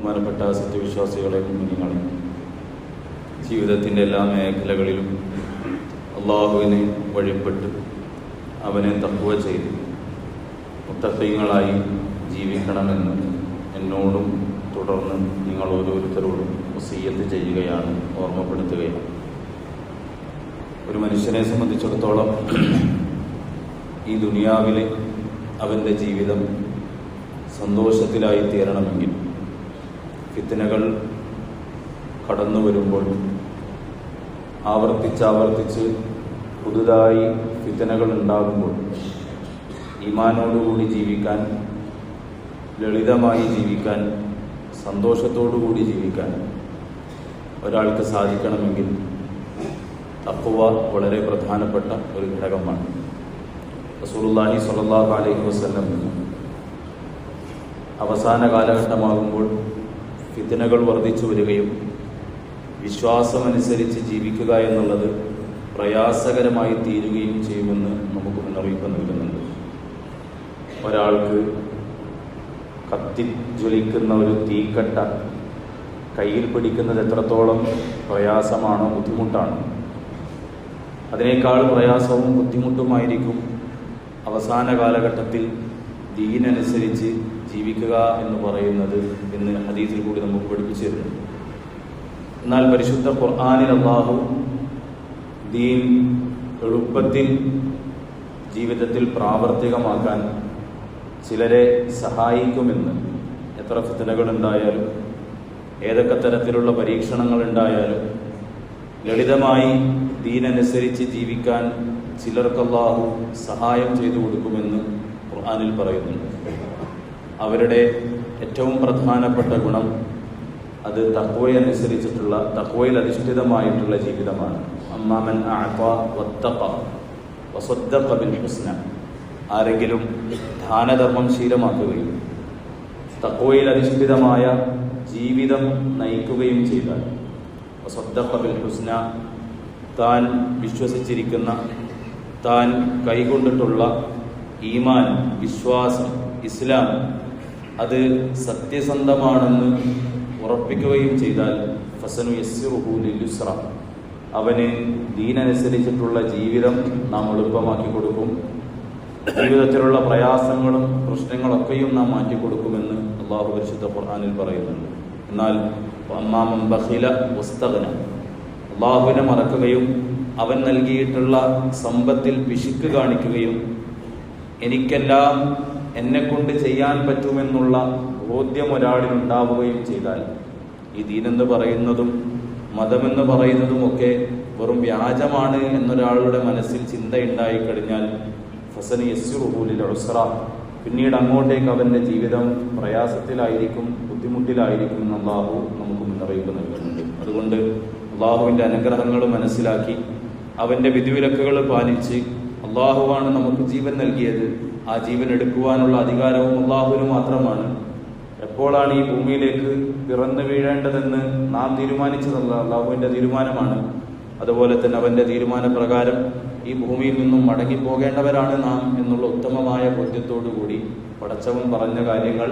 ബഹുമാനപ്പെട്ട സത്യവിശ്വാസികളെ, മുഅ്മിനീങ്ങളെ, ജീവിതത്തിൻ്റെ എല്ലാ മേഖലകളിലും അള്ളാഹുവിനെ വഴിപ്പെട്ട് അവനെ തഖ്വ ചെയ്ത് മുത്തഖീങ്ങളായി ജീവിക്കണമെന്ന് എന്നോടും തുടർന്ന് നിങ്ങൾ ഓരോരുത്തരോടും വസിയ്യത്ത് ചെയ്യുകയാണ്, ഓർമ്മപ്പെടുത്തുകയാണ്. ഒരു മനുഷ്യനെ സംബന്ധിച്ചിടത്തോളം ഈ ദുനിയാവിൽ അവൻ്റെ ജീവിതം സന്തോഷത്തിലായി തീരണമെങ്കിൽ ഫിത്നകൾ കടന്നു വരുമ്പോൾ ആവർത്തിച്ച് പുതുതായി ഫിത്നകൾ ഉണ്ടാകുമ്പോൾ ഈമാനോടുകൂടി ജീവിക്കാൻ, ലളിതമായി ജീവിക്കാൻ, സന്തോഷത്തോടുകൂടി ജീവിക്കാൻ ഒരാൾക്ക് സാധിക്കണമെങ്കിൽ തഖ്വ വളരെ പ്രധാനപ്പെട്ട ഒരു ഘടകമാണ്. റസൂലുള്ളാഹി സ്വല്ലല്ലാഹു അലൈഹി വസല്ലം അവസാന കാലഘട്ടമാകുമ്പോൾ ഫിത്നകൾ വർദ്ധിച്ചു വരികയും വിശ്വാസമനുസരിച്ച് ജീവിക്കുക എന്നുള്ളത് പ്രയാസകരമായി തീരുകയും ചെയ്യുമെന്ന് നമുക്ക് മുന്നറിയിപ്പ് നൽകുന്നുണ്ട്. ഒരാൾക്ക് കത്തിജ്വലിക്കുന്ന ഒരു തീക്കട്ട കയ്യിൽ പിടിക്കുന്നത് എത്രത്തോളം പ്രയാസമാണോ, ബുദ്ധിമുട്ടാണ്, അതിനേക്കാൾ പ്രയാസവും ബുദ്ധിമുട്ടുമായിരിക്കും അവസാന കാലഘട്ടത്തിൽ ദീനനുസരിച്ച് ജീവിക്കുക എന്ന് പറയുന്നത് എന്ന് ഹദീസിൽ കൂടി നമുക്ക് പഠിപ്പിച്ചു തരുന്നു. എന്നാൽ പരിശുദ്ധ ഖുർആനിൽ അല്ലാഹു ദീൻ എളുപ്പത്തിൽ ജീവിതത്തിൽ പ്രാവർത്തികമാക്കാൻ ചിലരെ സഹായിക്കുമെന്ന്, എത്ര ഫിത്നകൾ ഉണ്ടായാലും ഏതൊക്കെ തരത്തിലുള്ള പരീക്ഷണങ്ങൾ ഉണ്ടായാലും ലളിതമായി ദീനനുസരിച്ച് ജീവിക്കാൻ ചിലർക്ക് അല്ലാഹു സഹായം ചെയ്തു കൊടുക്കുമെന്ന് ഖുർആനിൽ പറയുന്നുണ്ട്. അവരുടെ ഏറ്റവും പ്രധാനപ്പെട്ട ഗുണം അത് തഖ്വയനുസരിച്ചിട്ടുള്ള, തഖ്വയിൽ അധിഷ്ഠിതമായിട്ടുള്ള ജീവിതമാണ്. അമ്മാമൻ അഅത വത്തഖ വസദ്ദഖ ബിൽ ഹുസ്ന. ആരെങ്കിലും ദാനധർമ്മം ശീലമാക്കുകയും തഖ്വയിൽ അധിഷ്ഠിതമായ ജീവിതം നയിക്കുകയും ചെയ്താൽ, വസദ്ദഖ ബിൽ ഹുസ്ന, താൻ വിശ്വസിച്ചിരിക്കുന്ന, താൻ കൈകൊണ്ടിട്ടുള്ള ഈമാൻ, വിശ്വാസം, ഇസ്ലാം അത് സത്യസന്ധമാണെന്ന് ഉറപ്പിക്കുകയും ചെയ്താൽ ഫസനുയസ്സിറുഹു ലിൽയുസ്ര, അവന് ദീനനുസരിച്ചിട്ടുള്ള ജീവിതം നാം എളുപ്പമാക്കി കൊടുക്കും. ജീവിതത്തിലുള്ള പ്രയാസങ്ങളും പ്രശ്നങ്ങളൊക്കെയും നാം മാറ്റിക്കൊടുക്കുമെന്ന് അല്ലാഹു പരിശുദ്ധ ഖുർആനിൽ പറയുന്നുണ്ട്. എന്നാൽ അമ്മാമൻ ബഖില വസ്തഗ്ന, അല്ലാഹുവിനെ മറക്കുകയും അവൻ നൽകിയിട്ടുള്ള സമ്പത്തിൽ പിശുക്ക് കാണിക്കുകയും എനിക്കെല്ലാം എന്നെക്കൊണ്ട് ചെയ്യാൻ പറ്റുമെന്നുള്ള ബോധ്യം ഒരാളിനുണ്ടാവുകയും ചെയ്താൽ, ഈ ദീനെന്ന് പറയുന്നതും മതമെന്ന് പറയുന്നതുമൊക്കെ വെറും വ്യാജമാണ് എന്നൊരാളുടെ മനസ്സിൽ ചിന്തയുണ്ടായി കഴിഞ്ഞാൽ ഫസനി യസ്സിറുഹു ലിൽ ഉസ്ര, പിന്നീട് അങ്ങോട്ടേക്ക് അവൻ്റെ ജീവിതം പ്രയാസത്തിലായിരിക്കും, ബുദ്ധിമുട്ടിലായിരിക്കും എന്ന് അല്ലാഹു നമുക്ക് മുന്നറിയിപ്പ് നൽകുന്നുണ്ട്. അതുകൊണ്ട് അല്ലാഹുവിൻ്റെ അനുഗ്രഹങ്ങൾ മനസ്സിലാക്കി അവൻ്റെ വിധിവിലക്കുകൾ പാലിച്ച്, അല്ലാഹുവാണ് നമുക്ക് ജീവൻ നൽകിയത്, ആ ജീവൻ എടുക്കുവാനുള്ള അധികാരവും അല്ലാഹുവിന് മാത്രമാണ്. എപ്പോഴാണ് ഈ ഭൂമിയിലേക്ക് പിറന്നു വീഴേണ്ടതെന്ന് നാം തീരുമാനിച്ചതല്ല, അല്ലാഹുവിൻ്റെ തീരുമാനമാണ്. അതുപോലെ തന്നെ അവൻ്റെ തീരുമാനപ്രകാരം ഈ ഭൂമിയിൽ നിന്നും മടങ്ങിപ്പോകേണ്ടവരാണ് നാം എന്നുള്ള ഉത്തമമായ ബോധ്യത്തോടുകൂടി പടച്ചവൻ പറഞ്ഞ കാര്യങ്ങൾ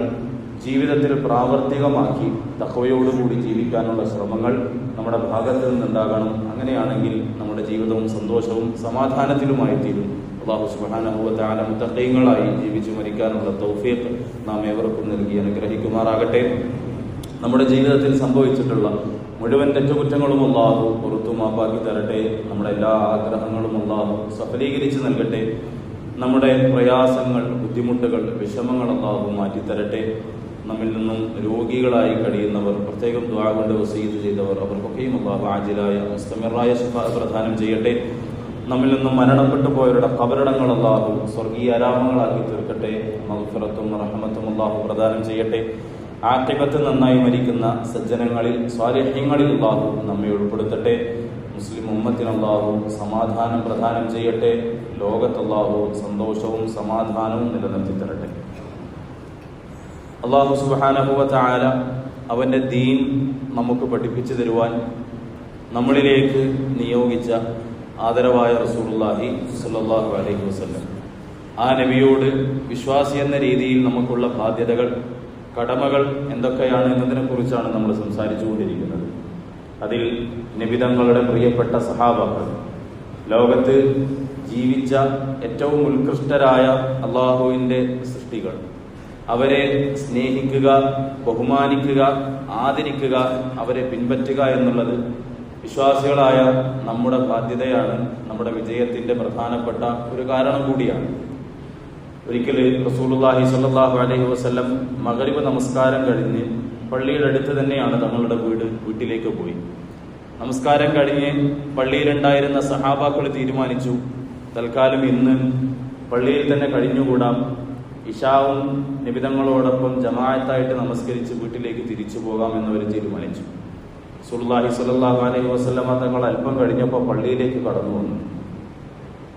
ജീവിതത്തിൽ പ്രാവർത്തികമാക്കി തഖ്വയോടുകൂടി ജീവിക്കാനുള്ള ശ്രമങ്ങൾ നമ്മുടെ ഭാഗത്ത് നിന്നുണ്ടാകണം. അങ്ങനെയാണെങ്കിൽ നമ്മുടെ ജീവിതവും സന്തോഷവും സമാധാനത്തിലുമായി തീരും. അല്ലാഹു സുബ്ഹാനഹു വ തആല മുത്തഖീങ്ങളായി ജീവിച്ചു മരിക്കാനുള്ള തൗഫീഖ് നാം ഏവർക്കും നൽകി അനുഗ്രഹിക്കുമാറാകട്ടെ. നമ്മുടെ ജീവിതത്തിൽ സംഭവിച്ചിട്ടുള്ള മുഴുവൻ തെറ്റുകുറ്റങ്ങളും അല്ലാഹു പുറത്തു മാപ്പാക്കി തരട്ടെ. നമ്മുടെ എല്ലാ ആഗ്രഹങ്ങളും അല്ലാഹു സഫലീകരിച്ച് നൽകട്ടെ. നമ്മുടെ പ്രയാസങ്ങൾ, ബുദ്ധിമുട്ടുകൾ, വിഷമങ്ങൾ അല്ലാഹു മാറ്റിത്തരട്ടെ. നമ്മിൽ നിന്നും രോഗികളായി കഴിയുന്നവർ, പ്രത്യേകം ദുആ കൊണ്ട് വസീയത്ത് ചെയ്തവർ, അവർക്കൊക്കെയും അല്ലാഹു ആജിലായ മുസ്തമിറായ ശിഫാ പ്രദാനം ചെയ്യട്ടെ. നമ്മിൽ നിന്നും മരണപ്പെട്ടു പോയവരുടെ ഖബറിടങ്ങൾ അല്ലാഹു സ്വർഗീയ ആരാമങ്ങളാക്കി തീർക്കട്ടെ. മഗ്ഫിറത്തും റഹ്മത്തും അല്ലാഹു പ്രദാനം ചെയ്യട്ടെ. ആഖിബത്ത് നന്നായി മരിക്കുന്ന സജ്ജനങ്ങളിൽ, സ്വാലിഹ്യങ്ങളിൽ അല്ലാഹു നമ്മെ ഉൾപ്പെടുത്തട്ടെ. മുസ്ലിം ഉമ്മത്തിന് അല്ലാഹു സമാധാനം പ്രദാനം ചെയ്യട്ടെ. ലോകത്ത് അല്ലാഹു സന്തോഷവും സമാധാനവും നിലനിർത്തി തരട്ടെ. അല്ലാഹു സുബ്ഹാനഹു വ തആല അവൻ്റെ ദീൻ നമുക്ക് പഠിപ്പിച്ചു തരുവാൻ നമ്മളിലേക്ക് നിയോഗിച്ച ആദരവായ റസൂലുള്ളാഹി സ്വല്ലല്ലാഹു അലൈഹി വസല്ലം, ആ നബിയോട് വിശ്വാസി എന്ന രീതിയിൽ നമുക്കുള്ള ബാധ്യതകൾ, കടമകൾ എന്തൊക്കെയാണ് എന്നതിനെ കുറിച്ചാണ് നമ്മൾ സംസാരിച്ചുകൊണ്ടിരിക്കുന്നത്. അതിൽ നബിതങ്ങളുടെ പ്രിയപ്പെട്ട സഹാബാക്കൾ, ലോകത്ത് ജീവിച്ച ഏറ്റവും ഉത്കൃഷ്ടരായ അള്ളാഹുവിൻ്റെ സൃഷ്ടികൾ, അവരെ സ്നേഹിക്കുക, ബഹുമാനിക്കുക, ആദരിക്കുക, അവരെ പിൻപറ്റുക എന്നുള്ളത് വിശ്വാസികളായ നമ്മുടെ ബാധ്യതയാണ്, നമ്മുടെ വിജയത്തിൻ്റെ പ്രധാനപ്പെട്ട ഒരു കാരണം കൂടിയാണ്. ഒരിക്കൽ റസൂലുള്ളാഹി സ്വല്ലല്ലാഹു അലൈഹി വസല്ലം മഗ്രിബ് നമസ്കാരം കഴിഞ്ഞ് പള്ളിയുടെ അടുത്ത് തന്നെയാണ് തങ്ങളുടെ വീട്ടിലേക്ക് പോയി. നമസ്കാരം കഴിഞ്ഞ് പള്ളിയിലുണ്ടായിരുന്ന സഹാബാക്കൾ തീരുമാനിച്ചു, തൽക്കാലം ഇന്ന് പള്ളിയിൽ തന്നെ കഴിഞ്ഞുകൂടാം, ഇശാവും നബിതങ്ങളോടൊപ്പം ജമാഅത്തായിട്ട് നമസ്കരിച്ച് വീട്ടിലേക്ക് തിരിച്ചു പോകാമെന്നവർ തീരുമാനിച്ചു. റസൂലുള്ളാഹി സ്വല്ലല്ലാഹു അലൈഹി വസല്ലം തങ്ങൾ അല്പം കഴിഞ്ഞപ്പോൾ പള്ളിയിലേക്ക് കടന്നു വന്നു.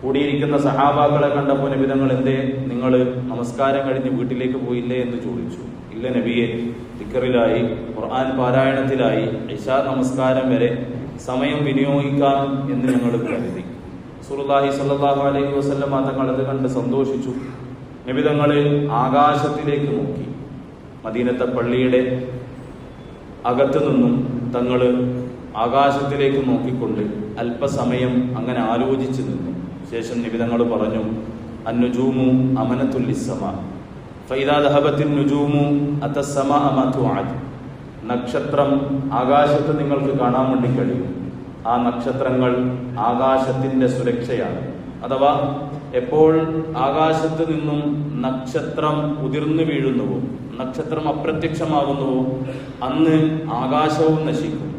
കൂടിയിരിക്കുന്ന സഹാബാക്കളെ കണ്ടപ്പോൾ നബിതങ്ങൾ, എന്തേ നിങ്ങൾ നമസ്കാരം കഴിഞ്ഞ് വീട്ടിലേക്ക് പോയില്ലേ എന്ന് ചോദിച്ചു. ഇല്ല നബിയെ, ദിക്റിലായി, ഖുർആൻ പാരായണത്തിലായി, ഇശാ നമസ്കാരം വരെ സമയം വിനിയോഗിക്കാം എന്ന് ഞങ്ങൾ കരുതി. റസൂലുള്ളാഹി സ്വല്ലല്ലാഹു അലൈഹി വസല്ലം തങ്ങൾ അത് കണ്ട് സന്തോഷിച്ചു. നബിതങ്ങൾ ആകാശത്തിലേക്ക് നോക്കി. മദീനത്തെ പള്ളിയുടെ അകത്തു നിന്നും തങ്ങൾ ആകാശത്തിലേക്ക് നോക്കിക്കൊണ്ട് അല്പസമയം അങ്ങനെ ആലോചിച്ചു നിന്നു. ശേഷം നിബിതങ്ങൾ പറഞ്ഞു, അന്നുജൂമു അമനത്തുൽ ലിസ്സമാ ഫൈദാ ദഹബത്തിൻ നുജൂമു അത്തസ്സമാ മാ തുഅദ്. നക്ഷത്രം ആകാശത്ത് നിങ്ങൾക്ക് കാണാൻ വേണ്ടി കഴിയും. ആ നക്ഷത്രങ്ങൾ ആകാശത്തിന്റെ സുരക്ഷയാണ്. അഥവാ എപ്പോൾ ആകാശത്ത് നിന്നും നക്ഷത്രം ഉതിർന്നു വീഴുന്നുവോ, നക്ഷത്രം അപ്രത്യക്ഷമാകുന്നുവോ, അന്ന് ആകാശവും നശിക്കും.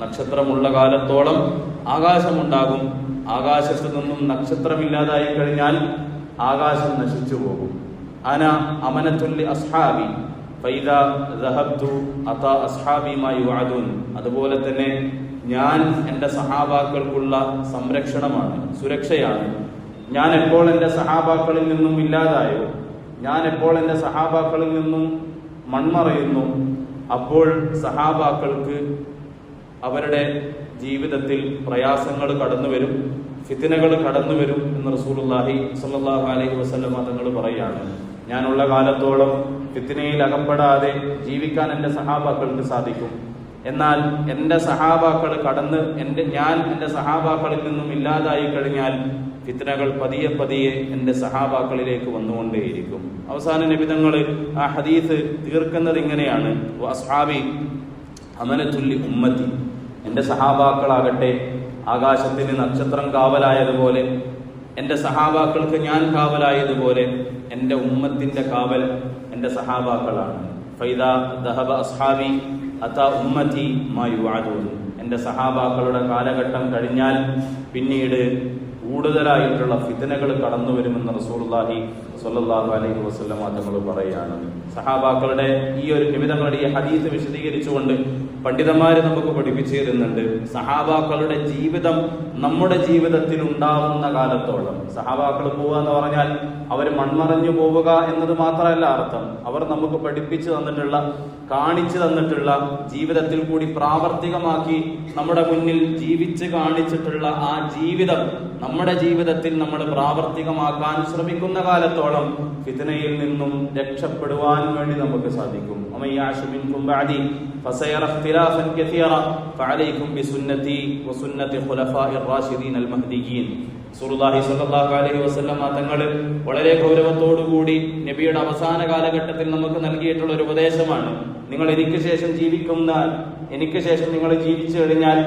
നക്ഷത്രമുള്ള കാലത്തോളം ആകാശമുണ്ടാകും. ആകാശത്ത് നിന്നും നക്ഷത്രമില്ലാതായി കഴിഞ്ഞാൽ ആകാശം നശിച്ചു പോകും. അന അമനത്തുല്ലി അസ്ഹാബി ഫൈദാ ദഹബ്തു അതാ അസ്ഹാബി മാ യുഅദൂൻ. അതുപോലെ തന്നെ ഞാൻ എൻ്റെ സഹാബാക്കൾക്കുള്ള സംരക്ഷണമാണ്, സുരക്ഷയാണ്. ഞാൻ എപ്പോൾ എൻ്റെ സഹാബാക്കളിൽ നിന്നും ഇല്ലാതായോ, ഞാൻ എപ്പോൾ എൻ്റെ സഹാബാക്കളിൽ നിന്നും മൺമറയുന്നു, അപ്പോൾ സഹാബാക്കൾക്ക് അവരുടെ ജീവിതത്തിൽ പ്രയാസങ്ങൾ കടന്നു വരും, ഫിത്നകൾ കടന്നു വരും എന്ന് റസൂലുള്ളാഹി സ്വല്ലല്ലാഹു അലൈഹി വസല്ലം തങ്ങൾ പറയാണ്. ഞാനുള്ള കാലത്തോളം ഫിത്നയിൽ അകപ്പെടാതെ ജീവിക്കാൻ എൻ്റെ സഹാബാക്കൾക്ക് സാധിക്കും. എന്നാൽ എൻ്റെ സഹാബാക്കൾ ഞാൻ എൻ്റെ സഹാബാക്കളിൽ നിന്നും ഇല്ലാതായി കഴിഞ്ഞാൽ ഫിത്നകൾ പതിയെ പതിയെ എൻ്റെ സഹാബാക്കളിലേക്ക് വന്നുകൊണ്ടേയിരിക്കും. അവസാന നബിതങ്ങൾ ആ ഹദീസ് തീർക്കുന്നത് ഇങ്ങനെയാണ്, അസ്ഹാബി അമനത്തുല്ലി ഉമ്മത്തി. എൻ്റെ സഹാബാക്കളാകട്ടെ ആകാശത്തിന് നക്ഷത്രം കാവലായതുപോലെ, എൻ്റെ സഹാബാക്കൾക്ക് ഞാൻ കാവലായതുപോലെ എൻ്റെ ഉമ്മത്തിൻ്റെ കാവൽ എൻ്റെ സഹാബാക്കളാണ്. ഫൈദാ ദഹബ അസ്ഹാബി അതാ ഉമ്മത്തി മാ യുഅദൂൻ. എൻ്റെ സഹാബാക്കളുടെ കാലഘട്ടം കഴിഞ്ഞാൽ പിന്നീട് കൂടുതലായിട്ടുള്ള ഫിത്നകൾ കടന്നു വരുമെന്ന് റസൂലുള്ളാഹി സ്വല്ലല്ലാഹു അലൈഹി വസല്ലം തങ്ങൾ പറയുകയാണ്. സഹാബാക്കളുടെ ഈ ഒരു നിമിതങ്ങളുടെ ഈ ഹദീസ് വിശദീകരിച്ചുകൊണ്ട് പണ്ഡിതന്മാര് നമുക്ക് പഠിപ്പിച്ചു തരുന്നുണ്ട്, സഹാബാക്കളുടെ ജീവിതം നമ്മുടെ ജീവിതത്തിൽ ഉണ്ടാവുന്ന കാലത്തോളം. സഹാബാക്കൾ പോവുക എന്ന് പറഞ്ഞാൽ അവർ മൺമറഞ്ഞു പോവുക എന്നത് മാത്രമല്ല അർത്ഥം. അവർ നമുക്ക് പഠിപ്പിച്ചു തന്നിട്ടുള്ള, കാണിച്ചു തന്നിട്ടുള്ള, ജീവിതത്തിൽ കൂടി പ്രാവർത്തികമാക്കി നമ്മുടെ മുന്നിൽ ജീവിച്ച് കാണിച്ചിട്ടുള്ള ആ ജീവിതം നമ്മുടെ ജീവിതത്തിൽ നമ്മൾ പ്രാവർത്തികമാക്കാൻ ശ്രമിക്കുന്ന കാലത്തോളം ഫിത്നയിൽ നിന്നും രക്ഷപ്പെടുവാൻ വേണ്ടി നമുക്ക് സാധിക്കും. തങ്ങൾ വളരെ ഗൗരവത്തോടുകൂടി നബിയുടെ അവസാന കാലഘട്ടത്തിൽ നമുക്ക് നൽകിയിട്ടുള്ള ഒരു ഉപദേശമാണ്. നിങ്ങൾ എനിക്ക് ശേഷം നിങ്ങൾ ജീവിച്ചു കഴിഞ്ഞാൽ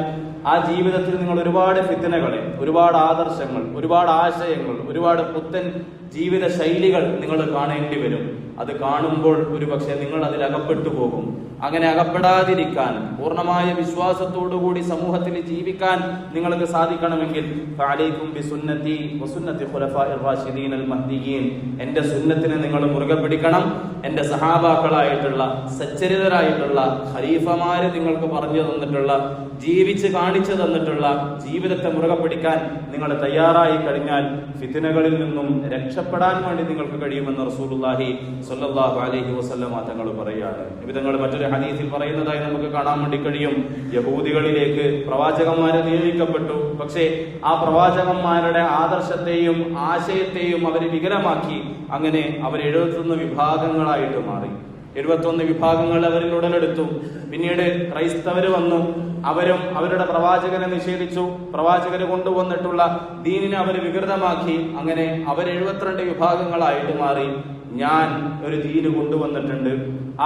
ആ ജീവിതത്തിൽ നിങ്ങൾ ഒരുപാട് ഫിത്നകളെ, ഒരുപാട് ആദർശങ്ങൾ, ഒരുപാട് ആശയങ്ങൾ, ഒരുപാട് പുത്തൻ ജീവിത ശൈലികൾ നിങ്ങൾ കാണേണ്ടി വരും. അത് കാണുമ്പോൾ ഒരുപക്ഷെ നിങ്ങൾ അതിൽ അകപ്പെട്ടു പോകും. അങ്ങനെ അകപ്പെടാതിരിക്കാൻ, പൂർണ്ണമായ വിശ്വാസത്തോടുകൂടി സമൂഹത്തിൽ ജീവിക്കാൻ നിങ്ങൾക്ക് സാധിക്കണമെങ്കിൽ ഫഅലൈക്കും ബിസുന്നതി വസുന്നതി ഖുലഫാഇർ റാഷിദീൻ അൽ മഹ്ദിയീൻ. എൻ്റെ സുന്നത്തിനെ നിങ്ങൾ മുറുകെ പിടിക്കണം. എൻ്റെ സഹാബാക്കളായിട്ടുള്ള, സച്ചരിതരായിട്ടുള്ള ഖലീഫമാര് നിങ്ങൾക്ക് പറഞ്ഞു തന്നിട്ടുള്ള, ജീവിച്ച് കാണിച്ചു തന്നിട്ടുള്ള ജീവിതത്തെ മുറുകെ പിടിക്കാൻ നിങ്ങൾ തയ്യാറായി കഴിഞ്ഞാൽ ഫിത്നകളിൽ നിന്നും രക്ഷപ്പെടാൻ വേണ്ടി നിങ്ങൾക്ക് കഴിയുമെന്ന് റസൂലുള്ളാഹി സ്വല്ലല്ലാഹു അലൈഹി വസല്ലം തങ്ങൾ പറയുകയാണ്. നിബിതങ്ങൾ മറ്റൊരു ഹദീസിൽ പറയുന്നതായി നമുക്ക് കാണാൻ വേണ്ടി കഴിയും, യഹൂദികളിലേക്ക് പ്രവാചകന്മാരെ നിയമിക്കപ്പെട്ടു. പക്ഷേ ആ പ്രവാചകന്മാരുടെ ആദർശത്തെയും ആശയത്തെയും അവർ വികലമാക്കി. അങ്ങനെ അവർ 71 വിഭാഗങ്ങളായിട്ട് മാറി. 71 വിഭാഗങ്ങൾ അവരിൽ ഉടലെടുത്തു. പിന്നീട് ക്രൈസ്തവർ വന്നു. അവരും അവരുടെ പ്രവാചകനെ നിഷേധിച്ചു. പ്രവാചകര് കൊണ്ടുവന്നിട്ടുള്ള ദീനിനെ അവർ വികൃതമാക്കി. അങ്ങനെ അവർ 72 വിഭാഗങ്ങളായിട്ട് മാറി. ഞാൻ ഒരു ദീന് കൊണ്ടുവന്നിട്ടുണ്ട്.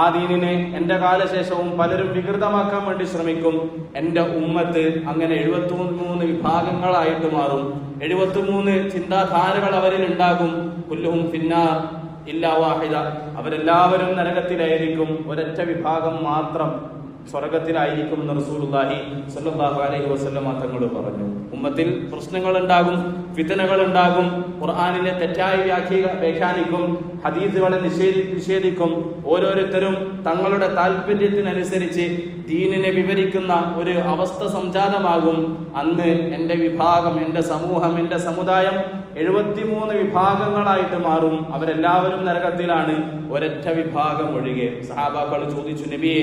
ആ ദീനിനെ എന്റെ കാലശേഷവും പലരും വികൃതമാക്കാൻ വേണ്ടി ശ്രമിക്കും. എന്റെ ഉമ്മത്ത് അങ്ങനെ 73 വിഭാഗങ്ങളായിട്ട് മാറും. 73 ചിന്താധാരകൾ അവരിൽ ഉണ്ടാകും. കുല്ലുഹും ഫിന്നാർ ഇല്ലാ വാഹിദ, അവരെല്ലാവരും നരകത്തിലായിരിക്കും, ഒരൊറ്റ വിഭാഗം മാത്രം സ്വർഗത്തിലായിരിക്കും എന്ന് റസൂലുള്ളാഹി സ്വല്ലല്ലാഹു അലൈഹി വസല്ലം തങ്ങൾ പറഞ്ഞു. ഉമ്മത്തിൽ പ്രശ്നങ്ങൾ ഉണ്ടാകും, ഫിത്നകൾ ഉണ്ടാകും, ഖുർആനിനെ തെറ്റായി വ്യാഖ്യാനിക്കും, ഹദീസുകളെ നിഷേധിക്കും. ഓരോരുത്തരും തങ്ങളുടെ താല്പര്യത്തിനനുസരിച്ച് ദീനിനെ വിവരിക്കുന്ന ഒരു അവസ്ഥ സംജാതമാകും. അന്ന് എന്റെ വിഭാഗം, എന്റെ സമൂഹം, എന്റെ സമുദായം 73 വിഭാഗങ്ങളായിട്ട് മാറും. അവരെല്ലാവരും നരകത്തിലാണ്, ഒരൊറ്റ വിഭാഗം ഒഴികെ. സഹാബാക്കൾ ചോദിച്ചു, നബിയെ,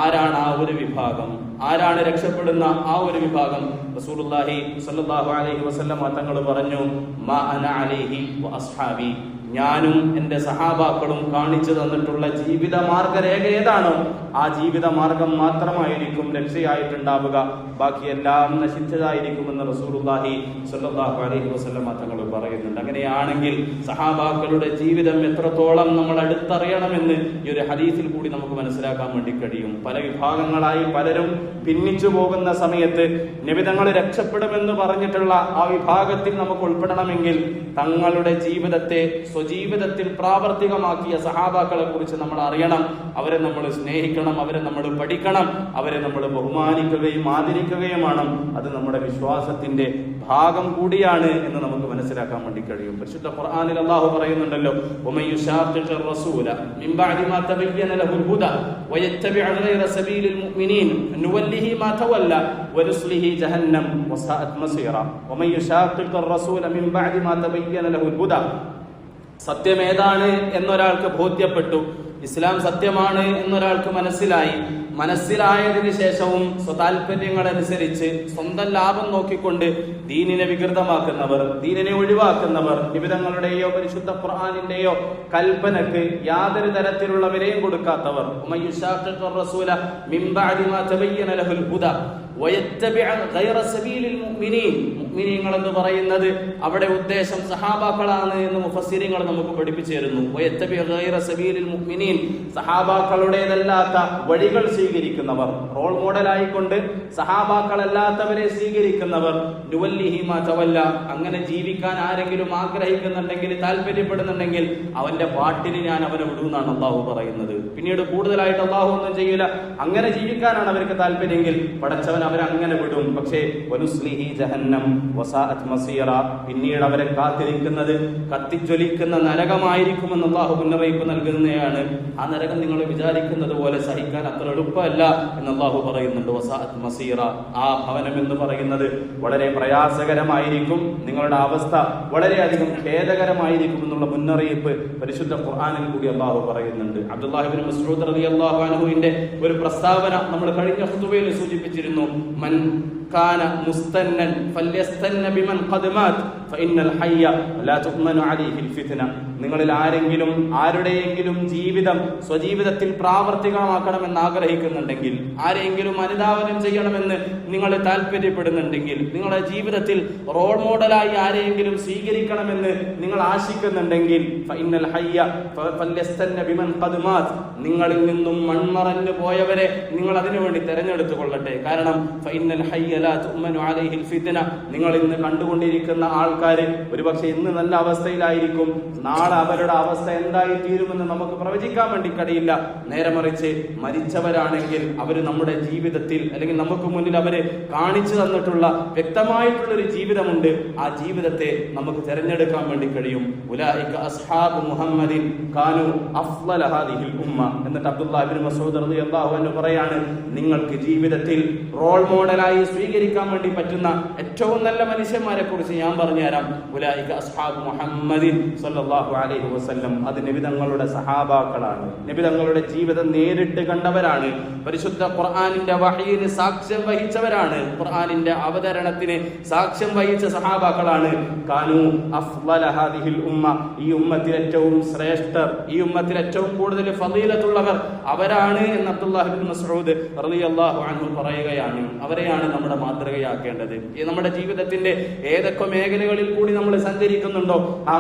ആരാണ് ആ ഒരു വിഭാഗം? ആരാണ് രക്ഷപ്പെടുന്ന ആ ഒരു വിഭാഗം? റസൂലുള്ളാഹി സ്വല്ലല്ലാഹു അലൈഹി വസല്ലം തങ്ങൾ പറഞ്ഞു, മാ അന അലൈഹി വ അസ്ഹാബി, ഞാനും എന്റെ സഹാബാക്കളും കാണിച്ചു തന്നിട്ടുള്ള ജീവിത മാർഗരേഖ ഏതാണോ ആ ജീവിത മാർഗം മാത്രമായിരിക്കും രക്ഷയായിട്ടുണ്ടാവുക, ബാക്കിയെല്ലാം നശിച്ചതായിരിക്കുമെന്ന് റസൂലുള്ളാഹി സ്വല്ലല്ലാഹു അലൈഹി വസല്ലം തങ്ങൾ പറയുന്നുണ്ട്. അങ്ങനെയാണെങ്കിൽ സഹാബാക്കളുടെ ജീവിതം എത്രത്തോളം നമ്മൾ അടുത്തറിയണമെന്ന് ഈ ഒരു ഹദീസിൽ കൂടി നമുക്ക് മനസ്സിലാക്കാൻ വേണ്ടി കഴിയും. പല വിഭാഗങ്ങളായി പലരും ഭിന്നിച്ചു പോകുന്ന സമയത്ത് നബി തങ്ങൾ രക്ഷപ്പെടുമെന്ന് പറഞ്ഞിട്ടുള്ള ആ വിഭാഗത്തിൽ നമുക്ക് ഉൾപ്പെടണമെങ്കിൽ തങ്ങളുടെ ജീവിതത്തെ സ്വജീവിതത്തിൽ പ്രാവർത്തികമാക്കിയ സഹാബാക്കളെ കുറിച്ച് നമ്മൾ അറിയണം. അവരെ നമ്മൾ സ്നേഹിക്കണം, അവരെ നമ്മൾ പഠിക്കണം, അവരെ നമ്മൾ ബഹുമാനിക്കുകയും ആദരിക്കുകയുമാണ്. അത് നമ്മുടെ വിശ്വാസത്തിന്റെ ഭാഗം കൂടിയാണ് എന്ന് നമുക്ക് മനസ്സിലാക്കാൻ വേണ്ടി കഴിയും. പരിശുദ്ധ ഖുർആനിൽ അല്ലാഹു പറയുന്നുണ്ടല്ലോ, വമയുശാഖിഖിർ റസൂല മിൻ ബഅദി മാ തബയ്യന ലഹുൽ ഹുദാ വയത്തബിഅ ഗൈറ സബീലിൽ മുഅ്മിനീൻ നുവല്ലിഹി മാ തവല്ല വനുസ്ലിഹി ജഹന്നം വസഅത് മസീറ. വമയുശാഖിഖിർ റസൂല മിൻ ബഅദി മാ തബയ്യന ലഹുൽ ഹുദാ, സത്യമേതാണ് എന്നൊരാൾക്ക് ബോധ്യപ്പെട്ടു, ഇസ്ലാം സത്യമാണ് എന്നൊരാൾക്ക് മനസ്സിലായതിനു ശേഷവും സ്വതാൽപര്യങ്ങളനുസരിച്ച് സ്വന്തം ലാഭം നോക്കിക്കൊണ്ട് ദീനിനെ വികൃതമാക്കുന്നവർ, ദീനിനെ ഒഴിവാക്കുന്നവർ, നിബിധങ്ങളുടെയോ പരിശുദ്ധ ഖുർആനിന്റെയോ കൽപ്പനക്ക് യാതൊരു തരത്തിലുള്ള വിലയും കൊടുക്കാത്തവർ, മുഅ്മിനീങ്ങൾ എന്ന് പറയുന്നത് അവിടെ ഉദ്ദേശം സഹാബാക്കളാണ് എന്ന് മുഫസ്സിരിങ്ങൾ നമുക്ക് പഠിപ്പിച്ചു തരുന്നു. സഹാബാക്കളുടേതല്ലാത്ത വഴികൾ സ്വീകരിക്കുന്നവർ, റോൾ മോഡലായിക്കൊണ്ട് സഹാബാക്കളല്ലാത്തവരെ സ്വീകരിക്കുന്നവർ, നുവല്ലിഹി മാ തവല്ല, അങ്ങനെ ജീവിക്കാൻ ആരെങ്കിലും ആഗ്രഹിക്കുന്നുണ്ടെങ്കിൽ, താല്പര്യപ്പെടുന്നുണ്ടെങ്കിൽ അവന്റെ പാട്ടിന് ഞാൻ അവനെ വിടുമെന്നാണ് അള്ളാഹു പറയുന്നത്. പിന്നീട് കൂടുതലായിട്ട് അള്ളാഹു ഒന്നും ചെയ്യില്ല. അങ്ങനെ ജീവിക്കാനാണ് അവർക്ക് താല്പര്യമെങ്കിൽ പടച്ചവൻ അവരങ്ങനെ വിടും. പക്ഷേ വനുസ്ലിഹി ജഹന്നം വസഅത് മസീറ, പിന്നീട് അവരെ കാത്തിരിക്കുന്നത് കത്തിജ്വലിക്കുന്ന നരകമായിരിക്കുമെന്ന് അള്ളാഹു മുന്നറിയിപ്പ് നൽകുന്നതാണ്. ആ നരകം നിങ്ങൾ വിചാരിക്കുന്നത് പോലെ സഹിക്കാൻ അത്ര എളുപ്പമല്ല എന്ന് അള്ളാഹു പറയുന്നുണ്ട്. വസഅത് മസീറ, ആ ഭവനം എന്ന് പറയുന്നത് വളരെ പ്രയാസകരമായിരിക്കും, നിങ്ങളുടെ അവസ്ഥ വളരെയധികം ഖേദകരമായിരിക്കും എന്നുള്ള മുന്നറിയിപ്പ് പരിശുദ്ധ ഖുർആനിൽ കൂടി അള്ളാഹു പറയുന്നുണ്ട്. അബ്ദുല്ലാഹി ഇബ്നു മസ്ഊദ് റളിയല്ലാഹു അൻഹുവിന്റെ ഒരു പ്രസ്താവന നമ്മൾ കഴിഞ്ഞ ഖുതുബയിൽ സൂചിപ്പിച്ചിരുന്നു. മൻ കാന മുസ്തന്നൻ ഫല്യസ്തന്ന ബിമൻ ഖദ് മാത് ഫഇന്നൽ ഹയ്യ ലാ തുഅ്മനു അലൈഹിൽ ഫിത്ന. നിങ്ങളിൽ ആരെങ്കിലും ആരുടെയെങ്കിലും ജീവിതം സ്വജീവിതത്തിൽ പ്രാവർത്തികമാക്കണമെന്ന് ആഗ്രഹിക്കുന്നുണ്ടെങ്കിൽ, ആരെങ്കിലും അനുധാവനം ചെയ്യണമെന്ന് നിങ്ങൾ താല്പര്യപ്പെടുന്നുണ്ടെങ്കിൽ, നിങ്ങളുടെ ജീവിതത്തിൽ റോൾ മോഡലായി ആരെയെങ്കിലും സ്വീകരിക്കണമെന്ന് നിങ്ങൾ ആശിക്കുന്നുണ്ടെങ്കിൽ, ഫഇന്നൽ ഹയ്യ ഫല്യസ്തന്ന ബിമൻ ഖദ് മാത്, നിങ്ങളിൽ നിന്നും മൺമറഞ്ഞു പോയവരെ നിങ്ങൾ അതിനുവേണ്ടി തെരഞ്ഞെടുത്തു കൊള്ളട്ടെ. കാരണം ഫഇന്നൽ ഹയ്യ ലാ തുഅ്മനു അലൈഹിൽ ഫിത്ന, നിങ്ങൾ ഇന്ന് കണ്ടുകൊണ്ടിരിക്കുന്ന ആൾക്കാർ ഒരുപക്ഷെ ഇന്ന് നല്ല അവസ്ഥയിലായിരിക്കും, നാളെ അവരുടെ അവസ്ഥ എന്തായി തീരുമെന്ന് നമുക്ക് പ്രവചിക്കാൻ വേണ്ടി കഴിയില്ല. നേരെ മറിച്ച് മരിച്ചവരാണെങ്കിൽ അവർ നമ്മുടെ ജീവിതത്തിൽ അല്ലെങ്കിൽ നമുക്ക് മുന്നിൽ അവര് കാണിച്ചു തന്നിട്ടുള്ള വ്യക്തമായിട്ടുള്ള ഒരു ജീവിതമുണ്ട്. ആ ജീവിതത്തെ നമുക്ക് തിരഞ്ഞെടുക്കാൻ വേണ്ടി കഴിയും. ഉലൈക അസ്ഹാബു മുഹമ്മദിൻ കാനു അഫ്ളല ഹാദിഹിൽ ഉമ്മ. എന്നിട്ട് അബ്ദുല്ലാഹി ഇബ്നു മസ്ഊദ് റളിയല്ലാഹു അൻഹു പറയാണ്, നിങ്ങൾക്ക് ജീവിതത്തിൽ റോൾ മോഡലായി സ്വീകരിക്കാൻ വേണ്ടി പറ്റുന്ന ഏറ്റവും നല്ല മനുഷ്യന്മാരെ കുറിച്ച് ഞാൻ പറഞ്ഞു തരാം. ഉലൈക അസ്ഹാബു മുഹമ്മദിൻ സല്ലല്ലാഹു അലൈഹി വസല്ലം. അത് നബി തങ്ങളുടെ സഹാബാക്കളാണ്, നബി തങ്ങളുടെ ജീവിതം നേരിട്ട് കണ്ടവരാണ്, പരിശുദ്ധ ഖുർആനിന്റെ വഹയിന് സാക്ഷ്യം വഹിച്ചവരാണ്, ഖുർആനിന്റെ അവതരണത്തിന് സാക്ഷ്യം വഹിച്ച സഹാബാക്കളാണ്. കാനൂ അഫ്ളല ഹാദിഹിൽ ഉമ്മ, ഈ ഉമ്മത്തിൽ ഏറ്റവും ശ്രേഷ്ഠർ, ഈ ഉമ്മത്തിൽ ഏറ്റവും കൂടുതൽ ഫളീലത്തുള്ളവർ അവരാണ് എന്ന് അബ്ദുല്ലാഹി ഇബ്നു മസ്ഊദ് റളിയല്ലാഹു അൻഹു പറയുകയാണ്. അവരെയാണ് നമ്മുടെ മാതൃകയാക്കേണ്ടത്. നമ്മുടെ ജീവിതത്തിന്റെ ഏതൊക്കെ മേഖലകളിൽ കൂടി നമ്മൾ സഞ്ചരിക്കുന്നുണ്ടോ ആ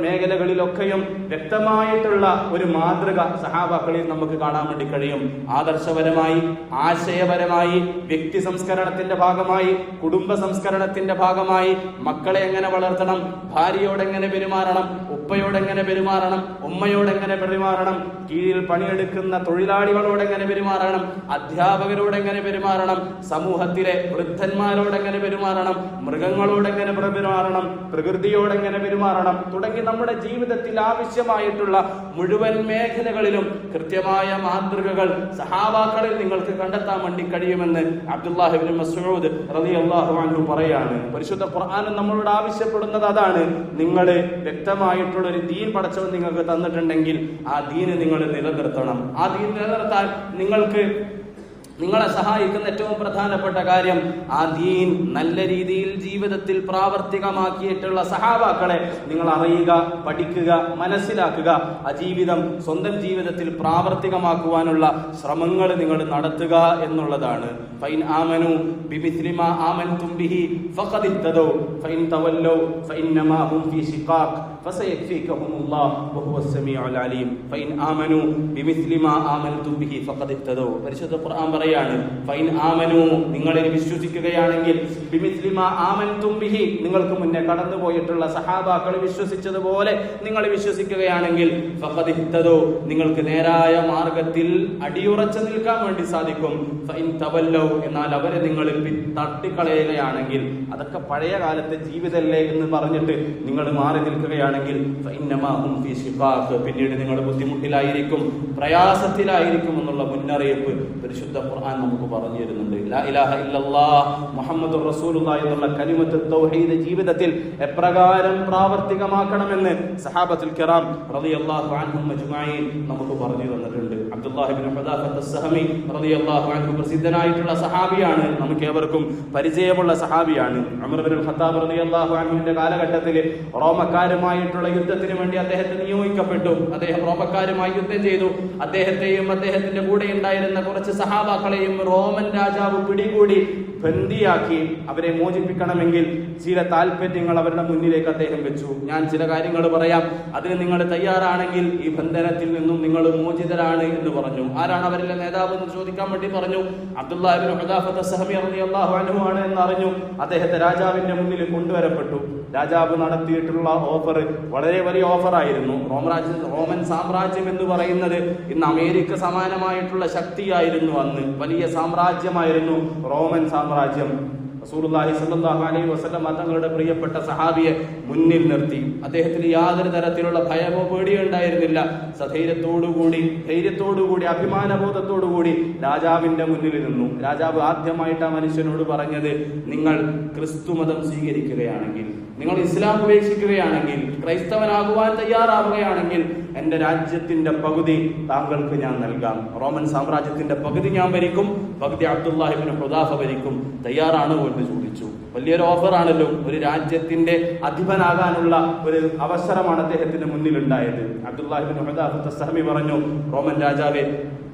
മേഖലകളിലൊക്കെയും വ്യക്തമായിട്ടുള്ള ഒരു മാതൃക സഹാബാക്കളിൽ നമുക്ക് കാണാൻ വേണ്ടി കഴിയും. ആദർശപരമായി, ആശയപരമായി, വ്യക്തി സംസ്കരണത്തിന്റെ ഭാഗമായി, കുടുംബ സംസ്കരണത്തിന്റെ ഭാഗമായി, മക്കളെ എങ്ങനെ വളർത്തണം, ഭാര്യയോട് എങ്ങനെ പെരുമാറണം, ഉപ്പയോട് എങ്ങനെ പെരുമാറണം, ഉമ്മയോട് എങ്ങനെ പെരുമാറണം, കീഴിൽ പണിയെടുക്കുന്ന തൊഴിലാളികളോട് എങ്ങനെ പെരുമാറണം, അധ്യാപകരോട് എങ്ങനെ പെരുമാറണം, സമൂഹത്തിലെ വൃദ്ധന്മാരോട് എങ്ങനെ പെരുമാറണം, മൃഗങ്ങളോട് എങ്ങനെ പെരുമാറണം, പ്രകൃതിയോട് എങ്ങനെ പെരുമാറണം തുടങ്ങി നമ്മുടെ ജീവിതത്തിൽ ആവശ്യമായിട്ടുള്ള മുഴുവൻ മേഖലകളിലും കൃത്യമായ മാതൃകകൾ സഹാബാക്കളിൽ നിങ്ങൾക്ക് കണ്ടെത്താൻ വേണ്ടി കഴിയുമെന്ന് അബ്ദുല്ലാഹി ഇബ്നു മസ്ഊദ് റളിയല്ലാഹു അൻഹു പറയാണ്. പരിശുദ്ധ ഖുർആൻ നമ്മളോട് ആവശ്യപ്പെടുന്നത് അതാണ്. നിങ്ങൾ വ്യക്തമായിട്ടുള്ള ഒരു ദീൻ പടച്ചവൻ നിങ്ങൾക്ക് തന്നിട്ടുണ്ടെങ്കിൽ ആ ദീന് നിങ്ങൾ നിലനിർത്തണം. ആ ദീൻ നിലനിർത്താൻ നിങ്ങളെ സഹായിക്കുന്ന ഏറ്റവും പ്രധാനപ്പെട്ട കാര്യം ആ ദീൻ നല്ല രീതിയിൽ ജീവിതത്തിൽ പ്രാവർത്തികമാക്കിയിട്ടുള്ള സഹാബാക്കളെ നിങ്ങൾ അറിയുക, പഠിക്കുക, മനസ്സിലാക്കുക. ആ ജീവിതം സ്വന്തം ജീവിതത്തിൽ പ്രാവർത്തികമാക്കുവാനുള്ള ശ്രമങ്ങൾ നിങ്ങൾ നടത്തുക എന്നുള്ളതാണ്. ഫൈൻ ആമനു ബിമിസ്ലി മാ ആമൻതും ബിഹി ഫഖദ് ഇഹ്തദൗ ഫൈൻ തവല്ലൗ ഫഇന്നമാ ഹും ഫീ ശിഖാഖ് ഫസയക്ഫീകഹുമുല്ലാഹ് വഹുവസ് സമീഉൽ അലീം. ഫൈൻ ആമനു ബിമിസ്ലി മാ ആമൻതും ബിഹി ഫഖദ് ഇഹ്തദൗ. പരിശുദ്ധ ഖുർആൻ പറയാണ്, ഫൈൻ ആമനു, നിങ്ങളിൽ വിശ്വസിക്കുകയാണെങ്കിൽ, ബിമിസ്ലി മാ ആമൻതും ബിഹി, നിങ്ങൾക്ക് മുന്നേ കടന്നുപോയിട്ടുള്ള സഹാബാക്കൾ വിശ്വസിച്ചതുപോലെ നിങ്ങൾ വിശ്വസിക്കുകയാണെങ്കിൽ, ഫഖദ് ഇഹ്തദൗ, നിങ്ങൾക്ക് നേരായ മാർഗത്തിൽ അടിയുറച്ചു നിൽക്കാൻ വേണ്ടി സാധിക്കും. ഫൈൻ തവല്ലൗ, എന്നാൽ അവരെ നിങ്ങൾ തട്ടിക്കളയുകയാണെങ്കിൽ, അതൊക്കെ പഴയ കാലത്തെ ജീവിതമല്ലേ എന്ന് പറഞ്ഞിട്ട് നിങ്ങൾ മാറി നിൽക്കുകയാണെങ്കിൽ, ഫഇന്നമാ ഹും ഫീ ശിഖാഖ്, പിന്നീട് നിങ്ങൾ ബുദ്ധിമുട്ടിലായിരിക്കും, പ്രയാസത്തിലായിരിക്കും എന്നുള്ള മുന്നറിയിപ്പ് പരിശുദ്ധ ഖുർആൻ നമുക്ക് പറഞ്ഞു തരുന്നുണ്ട്. ലാ ഇലാഹ ഇല്ലല്ലാഹ് മുഹമ്മദുർ റസൂലുള്ളാഹി എന്നുള്ള കലിമത്ത് തൗഹീദ് ജീവിതത്തിൽ എപ്രകാരം പ്രാവർത്തികമാക്കണമെന്ന് സഹാബത്തുൽ കിറാം റളിയല്ലാഹു അൻഹും അജ്മഈൻ നമുക്ക് പറഞ്ഞു തന്നിട്ടുണ്ട്. അബ്ദുല്ലാഹി ഇബ്നു ഹുദാഫത്ത് അസ്സഹമി റളിയല്ലാഹു അൻഹു പ്രസിദ്ധനായിട്ടുള്ള സഹാബിയാണ്, നമുക്ക് ഏവർക്കും പരിചയമുള്ള സഹാബിയാണ്. ഉമർ ഇബ്നുൽ ഖത്താബ് റളിയല്ലാഹു അൻഹുവിന്റെ കാലഘട്ടത്തിൽ റോമക്കാരുമായിട്ടുള്ള യുദ്ധത്തിന് വേണ്ടി അദ്ദേഹത്തെ നിയോഗിക്കപ്പെട്ടു. അദ്ദേഹം റോമക്കാരുമായി യുദ്ധം ചെയ്തു. അദ്ദേഹത്തെയും അദ്ദേഹത്തിന്റെ കൂടെ ഉണ്ടായിരുന്ന കുറച്ച് സഹാബാക്കളെയും റോമൻ രാജാവ് പിടികൂടി ബന്ദിയാക്കി. അവരെ മോചിപ്പിക്കണമെങ്കിൽ ചില താല്പര്യങ്ങൾ അവരുടെ മുന്നിലേക്ക് അദ്ദേഹം വെച്ചു. ഞാൻ ചില കാര്യങ്ങൾ പറയാം, അതിന് നിങ്ങൾ തയ്യാറാണെങ്കിൽ ഈ ബന്ധനത്തിൽ നിന്നും നിങ്ങൾ മോചിതരാണ് എന്ന് പറഞ്ഞു. ആരാണ് അവരിലെ നേതാവ് എന്ന് ചോദിക്കാൻ വേണ്ടി പറഞ്ഞു. അബ്ദുല്ലാഹി ഇബ്നു ഹുദാഫത്ത് അസ്സഹമി റളിയല്ലാഹു അൻഹു ആണ് എന്ന് അറിഞ്ഞു. അദ്ദേഹത്തെ രാജാവിന്റെ മുന്നിൽ കൊണ്ടുവരപ്പെട്ടു. രാജാവ് നടത്തിയിട്ടുള്ള ഓഫർ വളരെ വലിയ ഓഫറായിരുന്നു. റോമൻ സാമ്രാജ്യം എന്ന് പറയുന്നത് ഇന്ന് അമേരിക്ക സമാനമായിട്ടുള്ള ശക്തിയായിരുന്നു. അന്ന് വലിയ സാമ്രാജ്യമായിരുന്നു റോമൻ സാമ്രാജ്യം. റസൂലുള്ളാഹി സ്വല്ലല്ലാഹു അലൈഹി വസല്ലം തങ്ങളുടെ പ്രിയപ്പെട്ട സഹാബിയെ മുന്നിൽ നിർത്തി. അദ്ദേഹത്തിന് യാതൊരു തരത്തിലുള്ള ഭയമോ പേടിയോ ഉണ്ടായിരുന്നില്ല. ധൈര്യത്തോടുകൂടി അഭിമാനബോധത്തോടുകൂടി രാജാവിന്റെ മുന്നിൽ നിന്നു. രാജാവ് ആദ്യമായിട്ട് ആ മനുഷ്യനോട് പറഞ്ഞത്, നിങ്ങൾ ക്രിസ്തു മതം സ്വീകരിക്കുകയാണെങ്കിൽ, നിങ്ങൾ ഇസ്ലാം ഉപേക്ഷിക്കുകയാണെങ്കിൽ, ക്രൈസ്തവനാകുവാൻ തയ്യാറാവുകയാണെങ്കിൽ എന്റെ രാജ്യത്തിന്റെ പകുതി താങ്കൾക്ക് ഞാൻ നൽകാം. റോമൻ സാമ്രാജ്യത്തിന്റെ പകുതി ഞാൻ ഭരിക്കും, പകുതി അബ്ദുല്ലാഹി ഇബ്നു ഹുദാഫ ഭരിക്കും. തയ്യാറാണോ എന്ന് ചോദിച്ചു. വലിയൊരു ഓഫറാണല്ലോ. ഒരു രാജ്യത്തിന്റെ അധിപനാകാനുള്ള ഒരു അവസരമാണ് അദ്ദേഹത്തിന്റെ മുന്നിൽ ഉണ്ടായത്. അബ്ദുല്ലാഹി ഇബ്നു ഹുദാഫ അസ്സഹമി പറഞ്ഞു, റോമൻ രാജാവേ,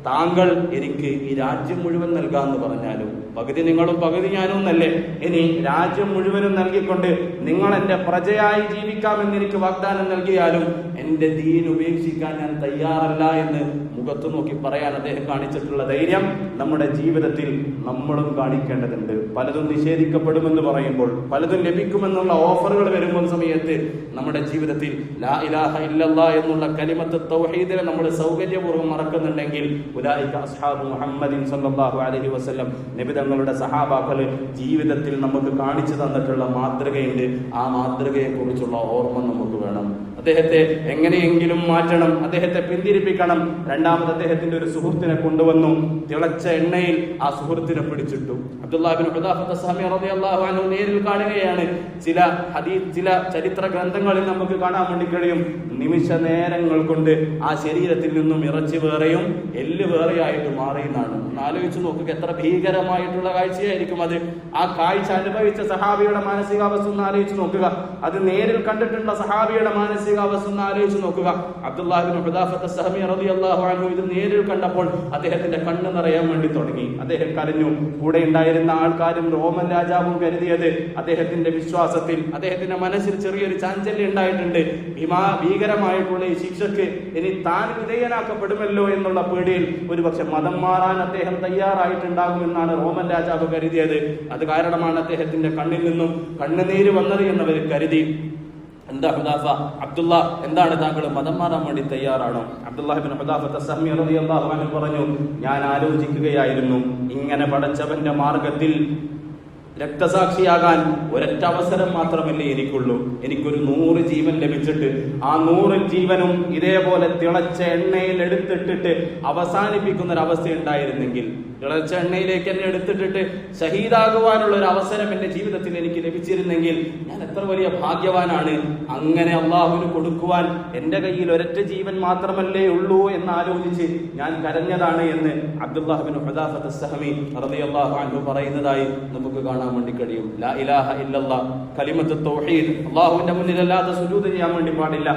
താങ്കൾ എനിക്ക് ഈ രാജ്യം മുഴുവൻ നൽകാമെന്ന് പറഞ്ഞാലും പകുതി നിങ്ങളും പകുതി ഞാനും എന്നല്ലേ, ഇനി രാജ്യം മുഴുവനും നൽകിക്കൊണ്ട് നിങ്ങൾ എന്റെ പ്രജയായി ജീവിക്കാമെന്ന് എനിക്ക് വാഗ്ദാനം നൽകിയാലും എന്റെ ദീൻ ഉപേക്ഷിക്കാൻ ഞാൻ തയ്യാറല്ല എന്ന് മുഖത്തു നോക്കി പറയാൻ അദ്ദേഹം കാണിച്ചിട്ടുള്ള ധൈര്യം നമ്മുടെ ജീവിതത്തിൽ നമ്മളും കാണിക്കേണ്ടതുണ്ട്. പലതും നിഷേധിക്കപ്പെടുമെന്ന് പറയുമ്പോൾ, പലതും ലഭിക്കുമെന്നുള്ള ഓഫറുകൾ വരുമ്പോൾ സമയത്ത് നമ്മുടെ ജീവിതത്തിൽ ലാ ഇലാഹ ഇല്ലല്ലാഹ് എന്നുള്ള കലിമത്ത് തൗഹീദിനെ നമ്മൾ സൗകര്യപൂർവ്വം മറക്കുന്നുണ്ടെങ്കിൽ, ഉലൈക അസ്ഹാബു മുഹമ്മദിൻ സല്ലല്ലാഹു അലൈഹി വസല്ലം നബി തങ്ങളുടെ സഹാബാക്കൾ ജീവിതത്തിൽ നമുക്ക് കാണിച്ചു തന്നിട്ടുള്ള മാതൃകയുണ്ട്. ആ മാതൃകയെ കുറിച്ചുള്ള ഓർമ്മ നമുക്ക് വേണം. അദ്ദേഹത്തെ എങ്ങനെയെങ്കിലും മാറ്റണം, അദ്ദേഹത്തെ പിന്തിരിപ്പിക്കണം. രണ്ടാമത് അദ്ദേഹത്തിന്റെ ഒരു സുഹൃത്തിനെ കൊണ്ടുവന്നു. തിളച്ച എണ്ണയിൽ ആ സുഹൃത്തിനെ പിടിച്ചിട്ടു. അബ്ദുല്ലാഹ് ഇബ്നു ഹുദാഫത്ത് അസ്സഹമി റളിയല്ലാഹു അൻഹു നേരിൽ കാണുകയാണ്. ചില ചരിത്ര ഗ്രന്ഥങ്ങളിൽ നമുക്ക് കാണാൻ വേണ്ടി കഴിയും, നിമിഷ നേരങ്ങൾ കൊണ്ട് ആ ശരീരത്തിൽ നിന്നും ഇറച്ചി വേറെയും എല്ല് വേറെയായിട്ട് മാറിയെന്നാണ്. ഒന്ന് ആലോചിച്ച് നോക്കുക, എത്ര ഭീകരമായിട്ടുള്ള കാഴ്ചയായിരിക്കും അത്. ആ കാഴ്ച അനുഭവിച്ച സഹാബിയുടെ മാനസികാവസ്ഥ ഒന്ന് ആലോചിച്ച് നോക്കുക. അത് നേരിൽ കണ്ടിട്ടുള്ള സഹാബിയുടെ മാനസികാവസ്ഥ ഒന്ന് ആലോചിച്ച് നോക്കുക. അബ്ദുല്ലാഹ് ഇബ്നു ഹുദാഫത്ത് അസ്സഹമി റളിയല്ലാഹു അൻഹു ഇത് നേരിൽ കണ്ടപ്പോൾ അദ്ദേഹത്തിന്റെ കണ്ണ് നിറയാൻ വേണ്ടി തുടങ്ങി. അദ്ദേഹം കരഞ്ഞു. കൂടെ ഉണ്ടായിരുന്ന ആൾക്കാരും റോമൻ രാജാവും കരുതിയത് അദ്ദേഹത്തിന്റെ വിശ്വാസത്തിൽ, അദ്ദേഹത്തിന്റെ മനസ്സിൽ ചെറിയൊരു ചാഞ്ചല്യം ഉണ്ടായിട്ടുണ്ട്. ഭീകരമായിട്ടുള്ള ഈ ശിക്ഷക്ക് ഇനി താൻ വിധേയനാക്കപ്പെടുമല്ലോ എന്നുള്ള പേടിയിൽ ഒരുപക്ഷെ മതം മാറാൻ അദ്ദേഹം തയ്യാറായിട്ടുണ്ടാകുമെന്നാണ് റോമൻ രാജാവ് കരുതിയത്. അത് കാരണമാണ് അദ്ദേഹത്തിന്റെ കണ്ണിൽ നിന്നും കണ്ണുനീര് വന്നത് എന്നവർ കരുതി. എന്താ ഹുദാഫ, അബ്ദുള്ള, എന്താണ് താങ്കൾ മതം മാറാൻ വേണ്ടി തയ്യാറാണോ? അബ്ദുല്ലാഹ് ഇബ്നു ഹുദാഫത്ത് അസ്സഹമി റളിയല്ലാഹു അൻഹു പറഞ്ഞു, ഞാൻ ആലോചിക്കുകയായിരുന്നു, ഇങ്ങനെ പടച്ചവന്റെ മാർഗത്തിൽ രക്തസാക്ഷിയാകാൻ ഒരൊറ്റ അവസരം മാത്രമല്ലേ എനിക്കുള്ളൂ. എനിക്കൊരു 100 ജീവൻ ലഭിച്ചിട്ട് ആ 100 ജീവനും ഇതേപോലെ തിളച്ച എണ്ണയിൽ എടുത്തിട്ടിട്ട് അവസാനിപ്പിക്കുന്ന ഒരു അവസ്ഥ ഉണ്ടായിരുന്നെങ്കിൽ, തിളച്ച എണ്ണയിലേക്ക് എന്നെ എടുത്തിട്ടിട്ട് ഷഹീദാകുവാനുള്ള ഒരു അവസരം എന്റെ ജീവിതത്തിൽ എനിക്ക് ലഭിച്ചിരുന്നെങ്കിൽ ഞാൻ എത്ര വലിയ ഭാഗ്യവാനാണ്. അങ്ങനെ അള്ളാഹുവിന് കൊടുക്കുവാൻ എന്റെ കയ്യിൽ ഒരൊറ്റ ജീവൻ മാത്രമല്ലേ ഉള്ളൂ എന്ന് ആലോചിച്ച് ഞാൻ കരഞ്ഞതാണ് എന്ന് അബ്ദുല്ലാഹ് ഇബ്നു ഹുദാഫത്ത് അസ്സഹമി റളിയല്ലാഹു അൻഹു പറയുന്നതായി നമുക്ക് കാണാൻ വേണ്ടി കഴിയും. ലാ ഇലാഹ ഇല്ലല്ലാഹ്, കലിമത്ത് തൗഹീദ്. അള്ളാഹുവിന്റെ മുന്നിലല്ലാതെ സുജൂദ് ചെയ്യാൻ വേണ്ടി പാടില്ല.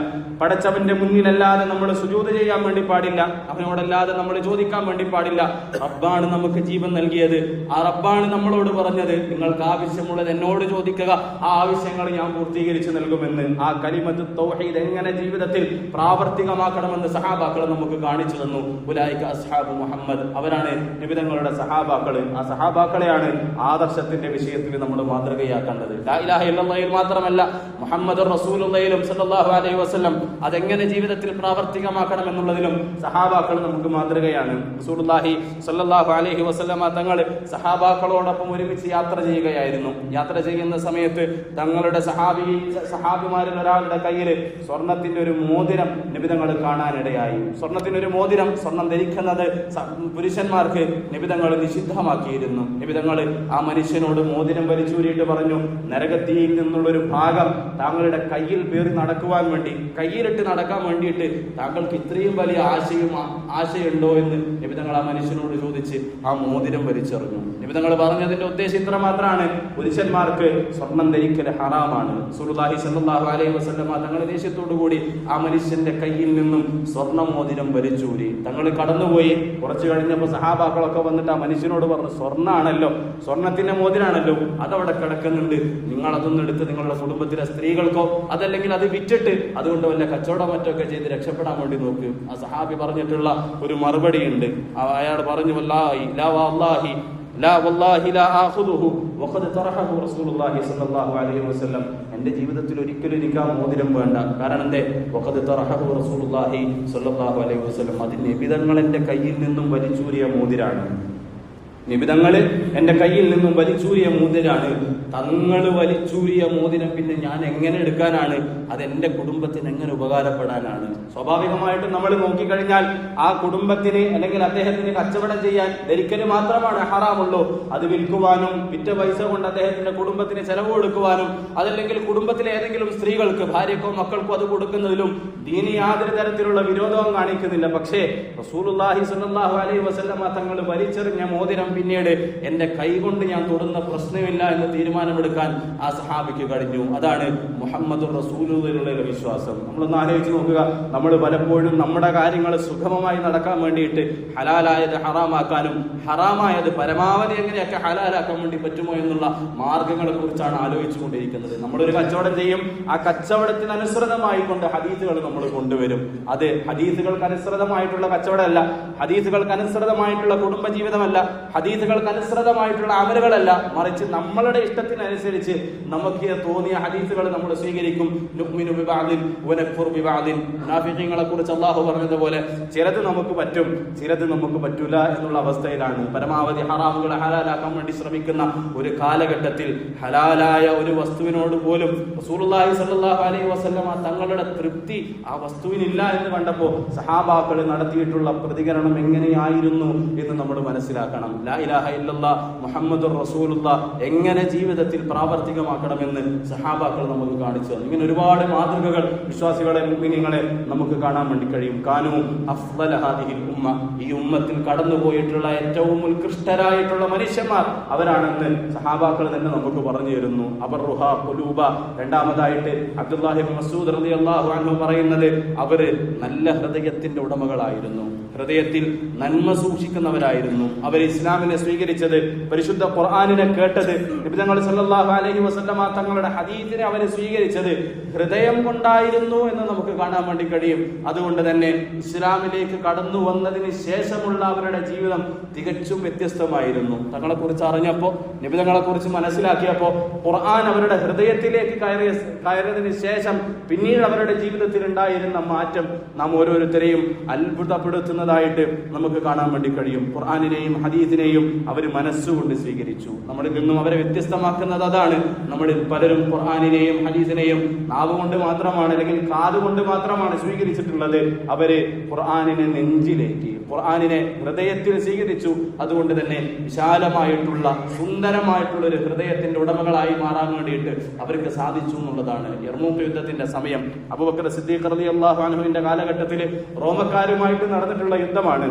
പടച്ചവന്റെ മുന്നിലല്ലാതെ നമ്മൾ സുജൂദ് ചെയ്യാൻ വേണ്ടി പാടില്ല. അവനോടല്ലാതെ നമ്മൾ ചോദിക്കാൻ വേണ്ടി പാടില്ല. റബ്ബാണ് നമുക്ക് ജീവൻ നൽകിയത്. ആ റബ്ബാണ് നമ്മളോട് പറഞ്ഞത്, നിങ്ങൾക്ക് ആവശ്യമുള്ളത് എന്നോട് ചോദിക്കുക, ആ ആവശ്യങ്ങൾ ഞാൻ പൂർത്തീകരിച്ചു നൽകുമെന്ന്. ആ കലിമത്ത് തൗഹീദ് എങ്ങനെ ജീവിതത്തിൽ പ്രാവർത്തികമാക്കണമെന്ന് സഹാബാക്കൾ നമുക്ക് കാണിച്ചു തന്നു. ഉലൈക അസ്ഹാബു മുഹമ്മദ്, അവരാണ് നബി തങ്ങളുടെ സഹാബാക്കൾ. ആ സഹാബാക്കളെയാണ് ആദർശത്തിന്റെ വിഷയത്തിൽ നമ്മൾ മാതൃകയാക്കേണ്ടത്. ലാ ഇലാഹ ഇല്ലല്ലാഹയിൽ മാത്രമല്ല, മുഹമ്മദുർ റസൂലുള്ളാഹിലും സല്ലല്ലാഹു അലൈഹി വസല്ലം അതെങ്ങനെ ജീവിതത്തിൽ പ്രാവർത്തികമാക്കണം എന്നുള്ളതിലും സഹാബാക്കൾ നമുക്ക് മാതൃകയാണ്. റസൂലുള്ളാഹി സല്ലല്ലാഹു അലൈഹി വസല്ലം തങ്ങൾ സഹാബാക്കളോടൊപ്പം ഒരുമിച്ച് യാത്ര ചെയ്യുകയായിരുന്നു. യാത്ര ചെയ്യുന്ന സമയത്ത് തങ്ങളുടെ സഹാബിമാരിൽ ഒരാളുടെ കയ്യിൽ സ്വർണത്തിന്റെ ഒരു മോതിരം നബി തങ്ങൾ കാണാനിടയായി. സ്വർണത്തിന്റെ ഒരു മോതിരം, സ്വർണം ധരിക്കുന്നത് പുരുഷന്മാർക്ക് നബി തങ്ങൾ നിഷിദ്ധമാക്കിയിരുന്നു. നബി തങ്ങൾ ആ മനുഷ്യനോട് മോതിരം വലിച്ചൂരിയിട്ട് പറഞ്ഞു, നരകത്തിയിൽ നിന്നുള്ളൊരു ഭാഗം താങ്കളുടെ കയ്യിൽ പേറി നടക്കുവാൻ വേണ്ടി, കയ്യിലിട്ട് നടക്കാൻ വേണ്ടിയിട്ട് താങ്കൾക്ക് ഇത്രയും വലിയ ആശയുണ്ടോ എന്ന് നബി തങ്ങൾ ആ മനുഷ്യനോട് ചോദിച്ച് ആ മോതിരം വലിച്ചെറിഞ്ഞു. നബി തങ്ങൾ പറഞ്ഞതിന്റെ ഉദ്ദേശം ഇത്ര മാത്രമാണ്, പുരുഷന്മാർക്ക് സ്വർണം ധരിക്കൽ ഹറാമാണ്. റസൂലുള്ളാഹി സ്വല്ലല്ലാഹു അലൈഹി വസല്ലം തങ്ങളുടെ ദേഷ്യത്തോടു കൂടി ആ മനുഷ്യന്റെ കയ്യിൽ നിന്നും സ്വർണ്ണ മോതിരം വലിച്ചൂരി. തങ്ങൾ കടന്നുപോയി. കുറച്ചു കഴിഞ്ഞപ്പോൾ സഹാബാക്കളൊക്കെ വന്നിട്ട് ആ മനുഷ്യനോട് പറഞ്ഞു, സ്വർണ്ണാണല്ലോ, സ്വർണത്തിന്റെ മോതിരാണല്ലോ, അതവിടെ കിടക്കുന്നുണ്ട്, നിങ്ങൾ അതൊന്നും എടുത്ത് നിങ്ങളുടെ കുടുംബത്തിലെ സ്ത്രീകൾക്കോ അതല്ലെങ്കിൽ അത് വിറ്റിട്ട് അതുകൊണ്ട് വല്ല കച്ചവടം മറ്റൊക്കെ ചെയ്ത് രക്ഷപ്പെടാൻ വേണ്ടി നോക്ക്. ആ സഹാബി പറഞ്ഞിട്ടുള്ള ഒരു മറുപടി ഉണ്ട്. അയാൾ പറഞ്ഞു, വല്ലാഹി ലാ വല്ലാഹി ലാ വല്ലാഹി ലാ ആഖുദുഹു വഖദ് തറഹഹു റസൂലുള്ളാഹി സ്വല്ലല്ലാഹു അലൈഹി വസല്ലം. എന്റെ ജീവിതത്തിൽ ഒരിക്കലും എനിക്ക് ആ മോതിരം വേണ്ട. കാരണം എന്തേ? വഖദ് തറഹഹു റസൂലുള്ളാഹി സ്വല്ലല്ലാഹു അലൈഹി വസല്ലം. അത് നബി തങ്ങൾ എന്റെ കയ്യിൽ നിന്നും വലിച്ചൂരിയ മോതിരാണ്. നബി തങ്ങൾ എന്റെ കയ്യിൽ നിന്നും വലിച്ചൂരിയ മോതിരാണ്. തങ്ങൾ വലിച്ചൂരിയ മോതിരം പിന്നെ ഞാൻ എങ്ങനെ എടുക്കാനാണ്? അതെന്റെ കുടുംബത്തിന് എങ്ങനെ ഉപകാരപ്പെടാനാണ്? സ്വാഭാവികമായിട്ടും നമ്മൾ നോക്കിക്കഴിഞ്ഞാൽ ആ കുടുംബത്തിന് അല്ലെങ്കിൽ അദ്ദേഹത്തിന് കച്ചവടം ചെയ്യാൻ ധരിക്കല് മാത്രമാണ് ഹറാമുള്ളൂ. അത് വിൽക്കുവാനും വിറ്റ പൈസ കൊണ്ട് അദ്ദേഹത്തിന്റെ കുടുംബത്തിന് ചെലവ് കൊടുക്കുവാനും അതല്ലെങ്കിൽ കുടുംബത്തിലെ ഏതെങ്കിലും സ്ത്രീകൾക്ക്, ഭാര്യക്കോ മക്കൾക്കോ അത് കൊടുക്കുന്നതിലും ദീനി യാതൊരു തരത്തിലുള്ള വിരോധവും കാണിക്കുന്നില്ല. പക്ഷേ റസൂലുള്ളാഹി സ്വല്ലല്ലാഹു അലൈഹി വസല്ലം തങ്ങൾ വലിച്ചെറിഞ്ഞ മോതിരം പിന്നീട് എന്റെ കൈകൊണ്ട് ഞാൻ തൊടുന്ന പ്രശ്നമില്ല എന്ന് തീരുമാനമെടുക്കാൻ ആ സഹാബിക്ക് കഴിഞ്ഞു. അതാണ് മുഹമ്മദുർ റസൂലുള്ളാഹിയുടെ വിശ്വാസം. നമ്മളൊന്ന് ആലോചിച്ച് നോക്കുക. നമ്മൾ പലപ്പോഴും നമ്മുടെ കാര്യങ്ങൾ സുഗമമായി നടക്കാൻ വേണ്ടിയിട്ട് ഹലാലായത് ഹറാമാക്കാനും ഹറാമായത് പരമാവധി എങ്ങനെയൊക്കെ ഹലാലാക്കാൻ വേണ്ടി പറ്റുമോ എന്നുള്ള മാർഗങ്ങളെ കുറിച്ചാണ് ആലോചിച്ചു കൊണ്ടിരിക്കുന്നത്. നമ്മളൊരു കച്ചവടം ചെയ്യും, ആ കച്ചവടത്തിന് അനുസൃതമായി കൊണ്ട് ഹദീസുകൾ നമ്മൾ കൊണ്ടുവരും. അത് ഹദീസുകൾക്ക് അനുസൃതമായിട്ടുള്ള കച്ചവടമല്ല, ഹദീസുകൾക്ക് അനുസൃതമായിട്ടുള്ള കുടുംബജീവിതമല്ല, ഹദീസുകൾക്ക് അനുസൃതമായിട്ടുള്ള അമലുകളല്ല, മറിച്ച് നമ്മളുടെ ഇഷ്ടത്തിനനുസരിച്ച് നമുക്ക് തോന്നിയ ഹദീസുകൾ നമ്മൾ സ്വീകരിക്കും. നുഅ്മിനു ബിബഅദിൻ വനക്ഫുറു ബിബഅദിൻ. മുനാഫിഖീങ്ങളെ കുറിച്ച് അല്ലാഹു പറഞ്ഞതുപോലെ ചിലത് നമുക്ക് പറ്റും, ചിലത് നമുക്ക് പറ്റൂല എന്നുള്ള അവസ്ഥയിലാണ്. പരമാവധി ഹറാമുകളെ ഹലാലാക്കാൻ വേണ്ടി ശ്രമിക്കുന്ന ഒരു കാലഘട്ടത്തിൽ ഹലാലായ ഒരു വസ്തുവിനോട് പോലും റസൂലുള്ളാഹി സ്വല്ലല്ലാഹു അലൈഹി വസല്ലമ തങ്ങളുടെ തൃപ്തി ആ വസ്തുവിനില്ല എന്ന് കണ്ടപ്പോൾ സഹാബാക്കൾ നടത്തിയിട്ടുള്ള പ്രതികരണം എങ്ങനെയായിരുന്നു എന്ന് നമ്മൾ മനസ്സിലാക്കണം. ലാ ഇലാഹ ഇല്ലല്ലാഹ് മുഹമ്മദുർ റസൂലുള്ളാഹ് എങ്ങനെ ജീവിതത്തിൽ പ്രാവർത്തികമാക്കണമെന്ന് സഹാബാക്കൾ നമുക്ക് കാണിച്ചു തന്നു. ഇങ്ങനെ ഒരുപാട് മാതൃകകൾ വിശ്വാസികളെ മുഅ്മിനീങ്ങളെ നമുക്ക് കാണാൻ വേണ്ടി കഴിയും. കാനൂ അഫ്ളല ഹാദിഹിൽ ഉമ്മ, ഈ ഉമ്മത്തിൽ കടന്നുപോയിട്ടുള്ള ഏറ്റവും ഉത്കൃഷ്ടരായിട്ടുള്ള മനുഷ്യന്മാർ അവരാണെന്ന് സഹാബാക്കൾ തന്നെ നമുക്ക് പറഞ്ഞു തരുന്നു. അബർറുഹ ഖുലൂബ. രണ്ടാമതായിട്ട് അബ്ദുല്ലാഹി ഇബ്നു മസ്ഊദ് റളിയല്ലാഹു അൻഹു പറയുന്നത് അവര് നല്ല ഹൃദയത്തിന്റെ ഉടമകളായിരുന്നു, ഹൃദയത്തിൽ നന്മ സൂക്ഷിക്കുന്നവരായിരുന്നു. അവർ ഇസ്ലാമിനെ സ്വീകരിച്ചത്, പരിശുദ്ധ ഖുർആനിനെ കേട്ടത്, നബി തങ്ങൾ സല്ലല്ലാഹു അലൈഹി വസല്ലമ തങ്ങളുടെ ഹദീസിനെ അവർ സ്വീകരിച്ചത് ഹൃദയം കൊണ്ടായിരുന്നു എന്ന് നമുക്ക് കാണാൻ വേണ്ടി കഴിയും. അതുകൊണ്ട് തന്നെ ഇസ്ലാമിലേക്ക് കടന്നു വന്നതിന് ശേഷമുള്ള അവരുടെ ജീവിതം തികച്ചും വ്യത്യസ്തമായിരുന്നു. തങ്ങളെ കുറിച്ച് അറിഞ്ഞപ്പോ, നബി തങ്ങളെ കുറിച്ച് മനസ്സിലാക്കിയപ്പോ, ഖുർആൻ അവരുടെ ഹൃദയത്തിലേക്ക് കയറിയതിന് ശേഷം പിന്നീട് അവരുടെ ജീവിതത്തിൽ ഉണ്ടായിരുന്ന മാറ്റം നാം ഓരോരുത്തരെയും അത്ഭുതപ്പെടുത്തുന്നതായിട്ട് നമുക്ക് കാണാൻ വേണ്ടി കഴിയും. ഖുർആനിനെയും ഹദീസിനെയും അവർ മനസ്സുകൊണ്ട് സ്വീകരിച്ചു. നമ്മളിൽ നിന്നും അവരെ വ്യത്യസ്തമാക്കുന്നത് അതാണ്. നമ്മളിൽ പലരും ഖുർആനിനെയും ഹദീസിനെയും നാവ് കൊണ്ട് മാത്രമാണ് അല്ലെങ്കിൽ കാതുകൊണ്ട് മാത്രമാണ് സ്വീകരിച്ചിട്ടുള്ളത്. അവര് ഖുർആനിനെ നെഞ്ചിലേറ്റി, ഖുർആനിനെ ഹൃദയത്തിൽ സ്വീകരിച്ചു. അതുകൊണ്ട് തന്നെ വിശാലമായിട്ടുള്ള സുന്ദരമായിട്ടുള്ള ഒരു ഹൃദയത്തിന്റെ ഉടമകളായി മാറാൻ വേണ്ടിയിട്ട് അവർക്ക് സാധിച്ചു എന്നുള്ളതാണ്. യർമൂക്ക് യുദ്ധത്തിന്റെ സമയം അബൂബക്കർ സിദ്ദീഖ് റളിയല്ലാഹു അൻഹുവിന്റെ കാലഘട്ടത്തിൽ റോമക്കാരുമായിട്ട് നടന്നിട്ടുള്ള യുദ്ധമാണ്.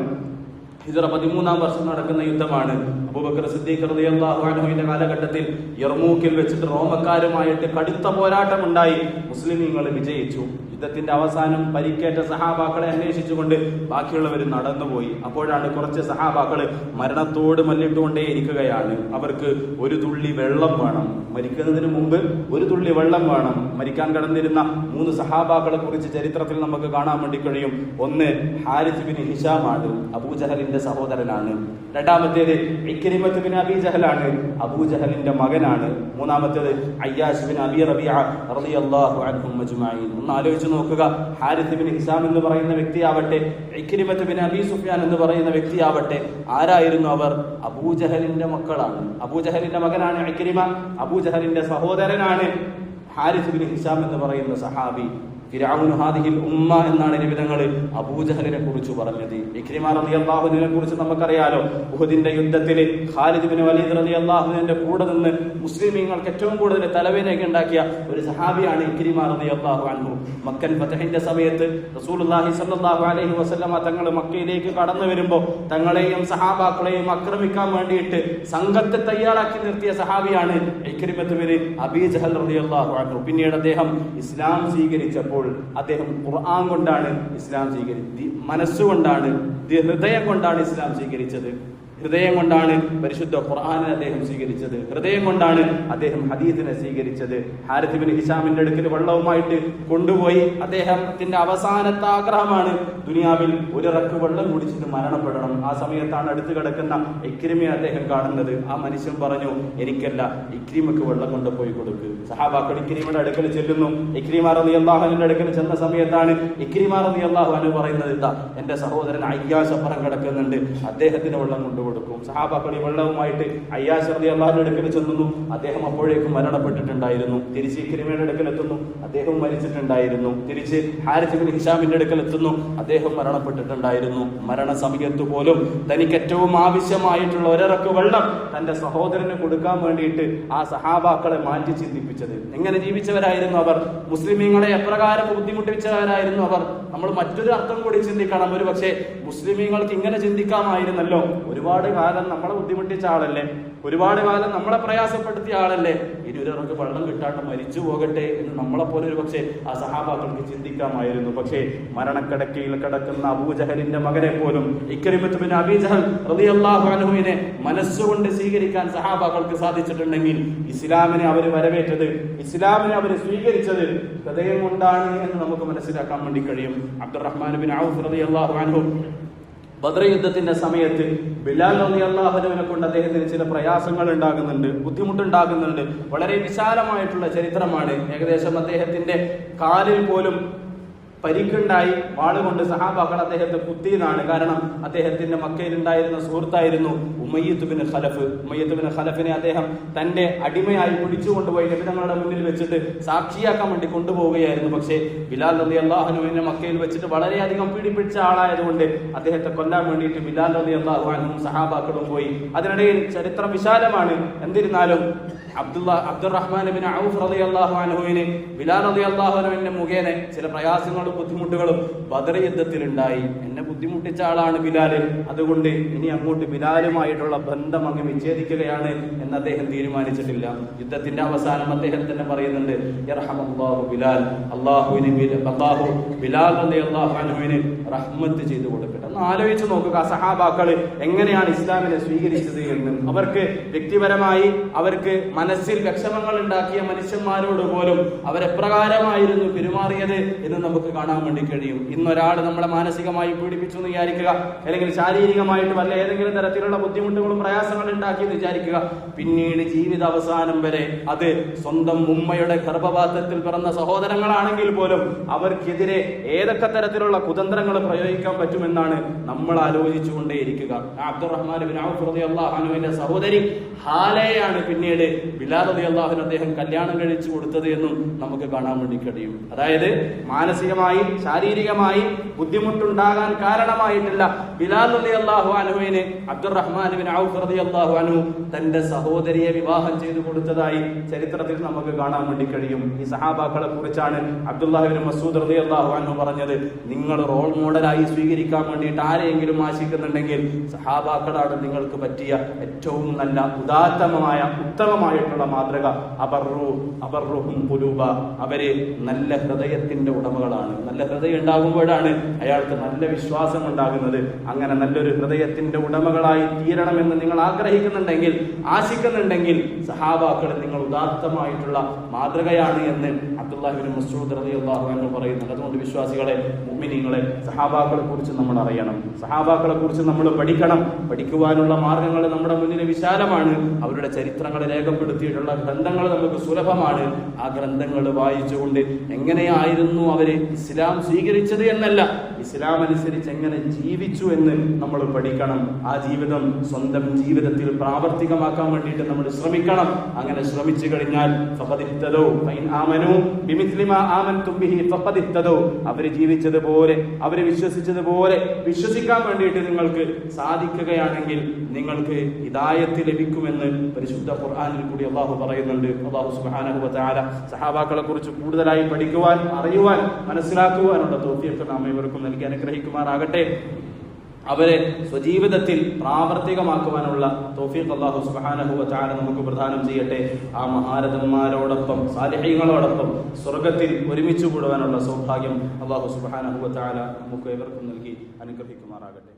ഹിജ്റ 13-ാം വർഷം നടക്കുന്ന യുദ്ധമാണ്. അബൂബക്കർ സിദ്ദീഖ് റളിയല്ലാഹു അൻഹുവിന്റെ കാലഘട്ടത്തിൽ യർമൂക്കിൽ വെച്ചിട്ട് റോമക്കാരുമായിട്ട് കടുത്ത പോരാട്ടം ഉണ്ടായി. മുസ്ലിമീങ്ങൾ വിജയിച്ചു. യുദ്ധത്തിന്റെ അവസാനം പരിക്കേറ്റ സഹാബാക്കളെ അന്വേഷിച്ചുകൊണ്ട് ബാക്കിയുള്ളവർ നടന്നുപോയി. അപ്പോഴാണ് കുറച്ച് സഹാബാക്കള് മരണത്തോട് മല്ലിട്ടുകൊണ്ടേ ഇരിക്കുകയാണ്. അവർക്ക് ഒരു തുള്ളി വെള്ളം വേണം, മരിക്കുന്നതിന് മുമ്പ് ഒരു തുള്ളി വെള്ളം വേണം. മരിക്കാൻ കടന്നിരുന്ന 3 സഹാബാക്കളെ കുറിച്ച് ചരിത്രത്തിൽ നമുക്ക് കാണാൻ വേണ്ടി കഴിയും. ഒന്ന് ഹാരിസ് ബിൻ ഹിഷാമാണ്, അബൂജഹലിന്റെ സഹോദരനാണ്. രണ്ടാമത്തേത് ഇക്രിമത്ത് ബിൻ അബീ ജഹലാണ്, അബൂജഹലിന്റെ മകനാണ്. മൂന്നാമത്തേത് അയ്യാശ് ബിൻ അബീ റബീഅ റളിയല്ലാഹു അൻഹും അജ്മഈൻ. ഒന്ന് ആലോചിച്ച് നോക്കുക. ഹാരിസ് ബിൻ ഹിസാം എന്ന് പറയുന്ന വ്യക്തിയാവട്ടെ, ഇക്രിമത്ത് ബിൻ അബീ സുഫ്യാൻ എന്ന് പറയുന്ന വ്യക്തിയാവട്ടെ, ആരായിരുന്നു അവർ? അബൂജഹലിന്റെ മക്കളാണ്. അബൂജഹലിന്റെ മകനാണ് ഇക്രിമ, അബൂജഹലിന്റെ സഹോദരനാണ് ഹാരിസ് ബിൻ ഹിസാം എന്ന് പറയുന്ന സഹാബി. ഫിർഔനു ഹാദിഹിൽ ഉമ്മ എന്നാണ് നിബിധങ്ങൾ അബൂജഹലിനെ കുറിച്ച് പറഞ്ഞത്. ഇക്രിമ റളിയല്ലാഹു അൻഹുവിനെ കുറിച്ച് നമുക്കറിയാലോ. ഉഹുദിന്റെ യുദ്ധത്തിൽ ഖാലിദ് ബിൻ വലീദ് റളിയല്ലാഹു അൻഹുവിന്റെ കൂടെ നിന്ന് മുസ്ലിമീങ്ങൾക്ക് ഏറ്റവും കൂടുതൽ തലവേദനയൊക്കെ ഉണ്ടാക്കിയ ഒരു സഹാബിയാണ് ഇക്രിമ റളിയല്ലാഹു അൻഹു. മക്കൻ ഫതഹിന്റെ സമയത്ത് റസൂലുള്ളാഹി സ്വല്ലല്ലാഹു അലൈഹി വസല്ലമ തങ്ങൾ മക്കയിലേക്ക് കടന്നു വരുമ്പോൾ തങ്ങളെയും സഹാബാക്കളെയും ആക്രമിക്കാൻ വേണ്ടിയിട്ട് സംഘത്തെ തയ്യാറാക്കി നിർത്തിയ സഹാബിയാണ് ഇക്രിമത്ത് ബിൻ അബീ ജഹൽ റളിയല്ലാഹു അൻഹു. പിന്നീട് അദ്ദേഹം ഇസ്ലാം സ്വീകരിച്ചപ്പോൾ അദ്ദേഹം ഖുർആൻ കൊണ്ടാണ് ഇസ്ലാം സ്വീകരിച്ചത്, മനസ്സുകൊണ്ടാണ്, ഹൃദയം കൊണ്ടാണ് ഇസ്ലാം സ്വീകരിച്ചത്. ഹൃദയം കൊണ്ടാണ് പരിശുദ്ധ ഖുർആനെ അദ്ദേഹം സ്വീകരിച്ചത്. ഹൃദയം കൊണ്ടാണ് അദ്ദേഹം ഹദീസിനെ സ്വീകരിച്ചത്. ഹാരിസ് ബിൻ ഹിശാമിന്റെ അടുക്കൽ വെള്ളവുമായിട്ട് കൊണ്ടുപോയി. അദ്ദേഹത്തിന്റെ അവസാനത്തെ ആഗ്രഹമാണ് ദുനിയാവിൽ ഒരിറക്ക് വെള്ളം കുടിച്ചിട്ട് മരണപ്പെടണം. ആ സമയത്താണ് അടുത്ത് കിടക്കുന്ന ഇക്രിമയെ അദ്ദേഹം കാണുന്നത്. ആ മനുഷ്യൻ പറഞ്ഞു, എനിക്കല്ല, ഇക്രിമക്ക് വെള്ളം കൊണ്ടുപോയി കൊടുക്ക്. സഹാബാക്കൾ ഇക്രിമയുടെ അടുക്കൽ ചെല്ലുന്നു. ഇക്രിമ റളിയല്ലാഹു അൻഹുവിന്റെ അടുക്കൽ ചെന്ന സമയത്താണ് ഇക്രിമ റളിയല്ലാഹു അൻഹു പറയുന്നത്, ഇതാ എന്റെ സഹോദരൻ അയ്യാശ് അപ്പുറം കിടക്കുന്നുണ്ട്, അദ്ദേഹത്തിന് വെള്ളം കൊണ്ടുകൊടുക്കും. സഹാബാക്കൾ ഈ വെള്ളവുമായിട്ട് അയ്യാശ് റളിയല്ലാഹുവിന്റെ അടുക്കൽ ചെല്ലുന്നു. അദ്ദേഹം അപ്പോഴേക്കും മരണപ്പെട്ടിട്ടുണ്ടായിരുന്നു. തിരിച്ച് ഇക്രിമയുടെ അടുക്കൽ എത്തുന്നു, അദ്ദേഹം മരിച്ചിട്ടുണ്ടായിരുന്നു. തിരിച്ച് ഹാരിസ് ബിൻ ഹിശാമിന്റെ അടുക്കൽ എത്തുന്നു, അദ്ദേഹം മരണപ്പെട്ടിട്ടുണ്ടായിരുന്നു. മരണസമയത്ത് പോലും തനിക്ക് ഏറ്റവും ആവശ്യമായിട്ടുള്ള ഒരിറക്ക് വെള്ളം തന്റെ സഹോദരന് കൊടുക്കാൻ വേണ്ടിയിട്ട് ആ സഹാബാക്കളെ മാറ്റി ചിന്തിപ്പിച്ചത്. എങ്ങനെ ജീവിച്ചവരായിരുന്നു അവർ? മുസ്ലിമീങ്ങളെ എപ്രകാരം ബുദ്ധിമുട്ടിച്ചവരായിരുന്നു അവർ? നമ്മൾ മറ്റൊരു അർത്ഥം കൂടി ചിന്തിക്കണം. ഒരു പക്ഷേ മുസ്ലിമീങ്ങൾക്ക് ഇങ്ങനെ ചിന്തിക്കാമായിരുന്നല്ലോ, ഒരുപാട് കാലം നമ്മളെ ബുദ്ധിമുട്ടിച്ച ആളല്ലേ, ഒരുപാട് കാലം നമ്മളെ പ്രയാസപ്പെടുത്തിയ ആളല്ലേ, ഇരുവർക്ക് വെള്ളം കിട്ടാണ്ട് മരിച്ചു പോകട്ടെ എന്ന് നമ്മളെപ്പോലെ ഒരു പക്ഷേ ആ സഹാബാക്കൾക്ക് ചിന്തിക്കാമായിരുന്നു. പക്ഷേ മരണക്കിടക്കയിൽ കിടക്കുന്ന അബൂജഹലിന്റെ മകനെ പോലും ഇക്രിമത്ത് ബിൻ അബീ ജഹൽ റളിയല്ലാഹു അൻഹുവിനെ മനസ്സുകൊണ്ട് സ്വീകരിക്കാൻ സഹാബാക്കൾക്ക് സാധിച്ചിട്ടുണ്ടെങ്കിൽ ഇസ്ലാമിനെ അവർ വരവേറ്റത്, ഇസ്ലാമിനെ അവർ സ്വീകരിച്ചത് ഹൃദയം കൊണ്ടാണ് എന്ന് നമുക്ക് മനസ്സിലാക്കാൻ വേണ്ടി കഴിയും. അബ്ദുറഹ്മാൻ ബിൻ ഔഫ് റളിയല്ലാഹു അൻഹു ബദർ യുദ്ധത്തിന്റെ സമയത്ത് ബിലാൽ റളിയല്ലാഹു അൻഹുവിനെ കൊണ്ട് അദ്ദേഹത്തിന് ചില പ്രയാസങ്ങൾ ഉണ്ടാകുന്നുണ്ട്, ബുദ്ധിമുട്ടുണ്ടാകുന്നുണ്ട്. വളരെ വിശാലമായിട്ടുള്ള ചരിത്രമാണ്. ഏകദേശം അദ്ദേഹത്തിന്റെ കാലിൽ പോലും പരിക്കുണ്ടായി. വാളുകൊണ്ട് സഹാബാക്കൾ അദ്ദേഹത്തെ കുത്തിയതാണ്. കാരണം അദ്ദേഹത്തിന്റെ മക്കയിൽ ഉണ്ടായിരുന്ന സുഹൃത്തായിരുന്നു ഉമയ്യത്ത് ബിൻ ഖലഫ്. ഉമയ്യത്ത് ബിൻ ഖലഫിനെ അദ്ദേഹം തന്റെ അടിമയായി പിടിച്ചുകൊണ്ടുപോയി നബി തങ്ങളുടെ മുന്നിൽ വെച്ചിട്ട് സാക്ഷിയാക്കാൻ വേണ്ടി കൊണ്ടുപോവുകയായിരുന്നു. പക്ഷേ ബിലാൽ റളിയല്ലാഹു അൻഹുവിനെ മക്കയിൽ വെച്ചിട്ട് വളരെയധികം പീഡിപ്പിച്ച ആളായതുകൊണ്ട് അദ്ദേഹത്തെ കൊല്ലാൻ വേണ്ടിയിട്ട് ബിലാൽ റളിയല്ലാഹു അൻഹും സഹാബാക്കളും പോയി. അതിനിടയിൽ ചരിത്രം വിശാലമാണ്. എന്നിരുന്നാലും അബ്ദുറഹ്മാൻ ബിൻ ഔഫ് റളിയല്ലാഹു അൻഹുവിന് ബിലാൽ റളിയല്ലാഹു അൻഹുവിന്റെ മുഖേന ചില പ്രയാസങ്ങളും ബുദ്ധിമുട്ടുകളും ബദർ യുദ്ധത്തിൽ ഉണ്ടായി. എന്നെ ബുദ്ധിമുട്ടിച്ച ആളാണ് ബിലാൽ, അതുകൊണ്ട് ഇനി അങ്ങോട്ട് ബിലാലുമായിട്ടുള്ള ബന്ധം അങ്ങ് വിച്ഛേദിക്കുകയാണ് എന്ന് അദ്ദേഹം തീരുമാനിച്ചിട്ടില്ല. യുദ്ധത്തിന്റെ അവസാനം അദ്ദേഹം തന്നെ പറയുന്നുണ്ട്, യർഹമല്ലാഹു ബിലാൽ, അല്ലാഹു ബിലാൽ റളിയല്ലാഹു അൻഹുവിന് റഹ്മത്ത് ചെയ്തു കൊടുക്കട്ടെ. ഒന്ന് ആലോചിച്ച് നോക്കുക, സഹാബാക്കള് എങ്ങനെയാണ് ഇസ്ലാമിനെ സ്വീകരിച്ചത് എന്ന്. അവർക്ക് വ്യക്തിപരമായി അവർക്ക് മനസ്സിൽ വിഷമങ്ങൾ ഉണ്ടാക്കിയ മനുഷ്യന്മാരോട് പോലും അവരെപ്രകാരമായിരുന്നു പെരുമാറിയത് എന്ന് നമുക്ക് കാണാൻ വേണ്ടി കഴിയും. ഇന്നൊരാൾ നമ്മളെ മാനസികമായി പീഡിപ്പിച്ചു എന്ന് വിചാരിക്കുക, അല്ലെങ്കിൽ ശാരീരികമായിട്ട് വല്ല ഏതെങ്കിലും തരത്തിലുള്ള ബുദ്ധിമുട്ടുകളും പ്രയാസങ്ങളും ഉണ്ടാക്കി എന്ന് വിചാരിക്കുക. പിന്നീട് ജീവിത അവസാനം വരെ അത് സ്വന്തം ഉമ്മയുടെ ഗർഭപാത്രത്തിൽ പിറന്ന സഹോദരങ്ങളാണെങ്കിൽ പോലും അവർക്കെതിരെ ഏതൊക്കെ തരത്തിലുള്ള കുതന്ത്രങ്ങൾ പ്രയോഗിക്കാൻ പറ്റുമെന്നാണ് നമ്മൾ ആലോചിച്ചുകൊണ്ടേയിരിക്കുക. അബ്ദുറഹ്മാൻ ബിൻ ഔഫ് റളിയല്ലാഹു അൻഹുവിന്റെ സഹോദരി ഹാലയാണ് പിന്നീട് ബിലാൽ റളിയല്ലാഹു അൻഹു അദ്ദേഹം കല്യാണം കഴിച്ചു കൊടുത്തത് എന്നും നമുക്ക് കാണാൻ വേണ്ടി കഴിയും. അതായത് മാനസികമായി ശാരീരികമായി ബുദ്ധിമുട്ടുണ്ടാകാൻ കാരണമായിട്ടില്ല ബിലാൽ റളിയല്ലാഹു അൻഹുവിന് അബ്ദുറഹ്മാൻ ബിൻ ഔഫ് റളിയല്ലാഹു അൻഹു തന്റെ സഹോദരിയെ വിവാഹം ചെയ്തു കൊടുത്തതായി ചരിത്രത്തിൽ നമുക്ക് കാണാൻ വേണ്ടി കഴിയും. ഈ സഹാബാക്കളെ കുറിച്ചാണ് അബ്ദുല്ലാഹ് ഇബ്നു മസ്ഊദ് റളിയല്ലാഹു അൻഹു പറഞ്ഞത്, നിങ്ങൾ റോൾ മോഡലായി സ്വീകരിക്കാൻ വേണ്ടിയിട്ട് ആരെയെങ്കിലും ആശിക്കുന്നുണ്ടെങ്കിൽ സഹാബാക്കളാണ് നിങ്ങൾക്ക് പറ്റിയ ഏറ്റവും നല്ല ഉദാത്തമമായ ഉത്തമമായിട്ടുള്ള മാതൃക. അബർറുഹും ഖുലൂബ, അവര് നല്ല ഹൃദയത്തിന്റെ ഉടമകളാണ്. നല്ല ഹൃദയം ഉണ്ടാകുമ്പോഴാണ് അയാൾക്ക് നല്ല വിശ്വാസം ഉണ്ടാകുന്നത്. അങ്ങനെ നല്ലൊരു ഹൃദയത്തിന്റെ ഉടമകളായി തീരണമെന്ന് നിങ്ങൾ ആഗ്രഹിക്കുന്നുണ്ടെങ്കിൽ, ആശിക്കുന്നുണ്ടെങ്കിൽ സഹാബാക്കൾ നിങ്ങൾ ഉദാത്തമായിട്ടുള്ള മാതൃകയാണ് എന്ന് അബ്ദുല്ലാഹി ഇബ്നു മസ്ഊദ് റളിയല്ലാഹു അൻഹു പറയുന്നുണ്ട്. അതുകൊണ്ട് വിശ്വാസികളെ, മുഅ്മിനീങ്ങളെ, സഹാബാക്കളെ കുറിച്ച് നമ്മൾ അറിയണം, സഹാബാക്കളെ കുറിച്ച് നമ്മൾ പഠിക്കണം. പഠിക്കുവാനുള്ള മാർഗങ്ങൾ നമ്മുടെ മുന്നിൽ വിശാലമാണ്. അവരുടെ ചരിത്രങ്ങൾ രേഖപ്പെടുത്തിയിട്ടുള്ള ഗ്രന്ഥങ്ങൾ നമുക്ക് സുലഭമാണ്. ആ ഗ്രന്ഥങ്ങൾ വായിച്ചുകൊണ്ട് എങ്ങനെയായിരുന്നു അവര് ഇസ്ലാം സ്വീകരിച്ചത് എന്നല്ല, ഇസ്ലാം അനുസരിച്ച് എങ്ങനെ ജീവിച്ചു എന്ന് നമ്മൾ പഠിക്കണം. ആ ജീവിതം സ്വന്തം ജീവിതത്തിൽ പ്രാവർത്തികമാക്കാൻ വേണ്ടിയിട്ട് നമ്മൾ ശ്രമിക്കണം. അങ്ങനെ ശ്രമിച്ചു കഴിഞ്ഞാൽ അവര് ജീവിച്ചതുപോലെ, അവര് വിശ്വസിച്ചതുപോലെ വിശ്വസിക്കാൻ വേണ്ടിയിട്ട് നിങ്ങൾക്ക് സാധിക്കുകയാണെങ്കിൽ നിങ്ങൾക്ക് ഹിദായത്ത് ലഭിക്കുമെന്ന് പരിശുദ്ധ ഖുർആനിൽ കൂടി അല്ലാഹു പറയുന്നുണ്ട്. അല്ലാഹു സുബ്ഹാനഹു വ തആല സഹാബാക്കളെ കുറിച്ച് കൂടുതലായി പഠിക്കുവാൻ, അറിയുവാൻ, മനസ്സിലാക്കുവാനുള്ള തൗഫീഖ് നാം ഇവർക്കും നൽകി അനുഗ്രഹിക്കുമാറാകട്ടെ. അവരെ സ്വജീവിതത്തിൽ പ്രാവർത്തികമാക്കുവാനുള്ള തൗഫീഖ് അല്ലാഹു സുബ്ഹാനഹു വ തആല നമുക്ക് പ്രദാനം ചെയ്യട്ടെ. ആ മഹാരഥന്മാരോടൊപ്പം, സാലിഹീങ്ങളോടൊപ്പം സ്വർഗ്ഗത്തിൽ ഒരുമിച്ച് കൂടുവാനുള്ള സൗഭാഗ്യം അല്ലാഹു സുബ്ഹാനഹു വ തആല നമുക്ക് ഇവർക്കും നൽകി അനുഗ്രഹിക്കുമാറാകട്ടെ.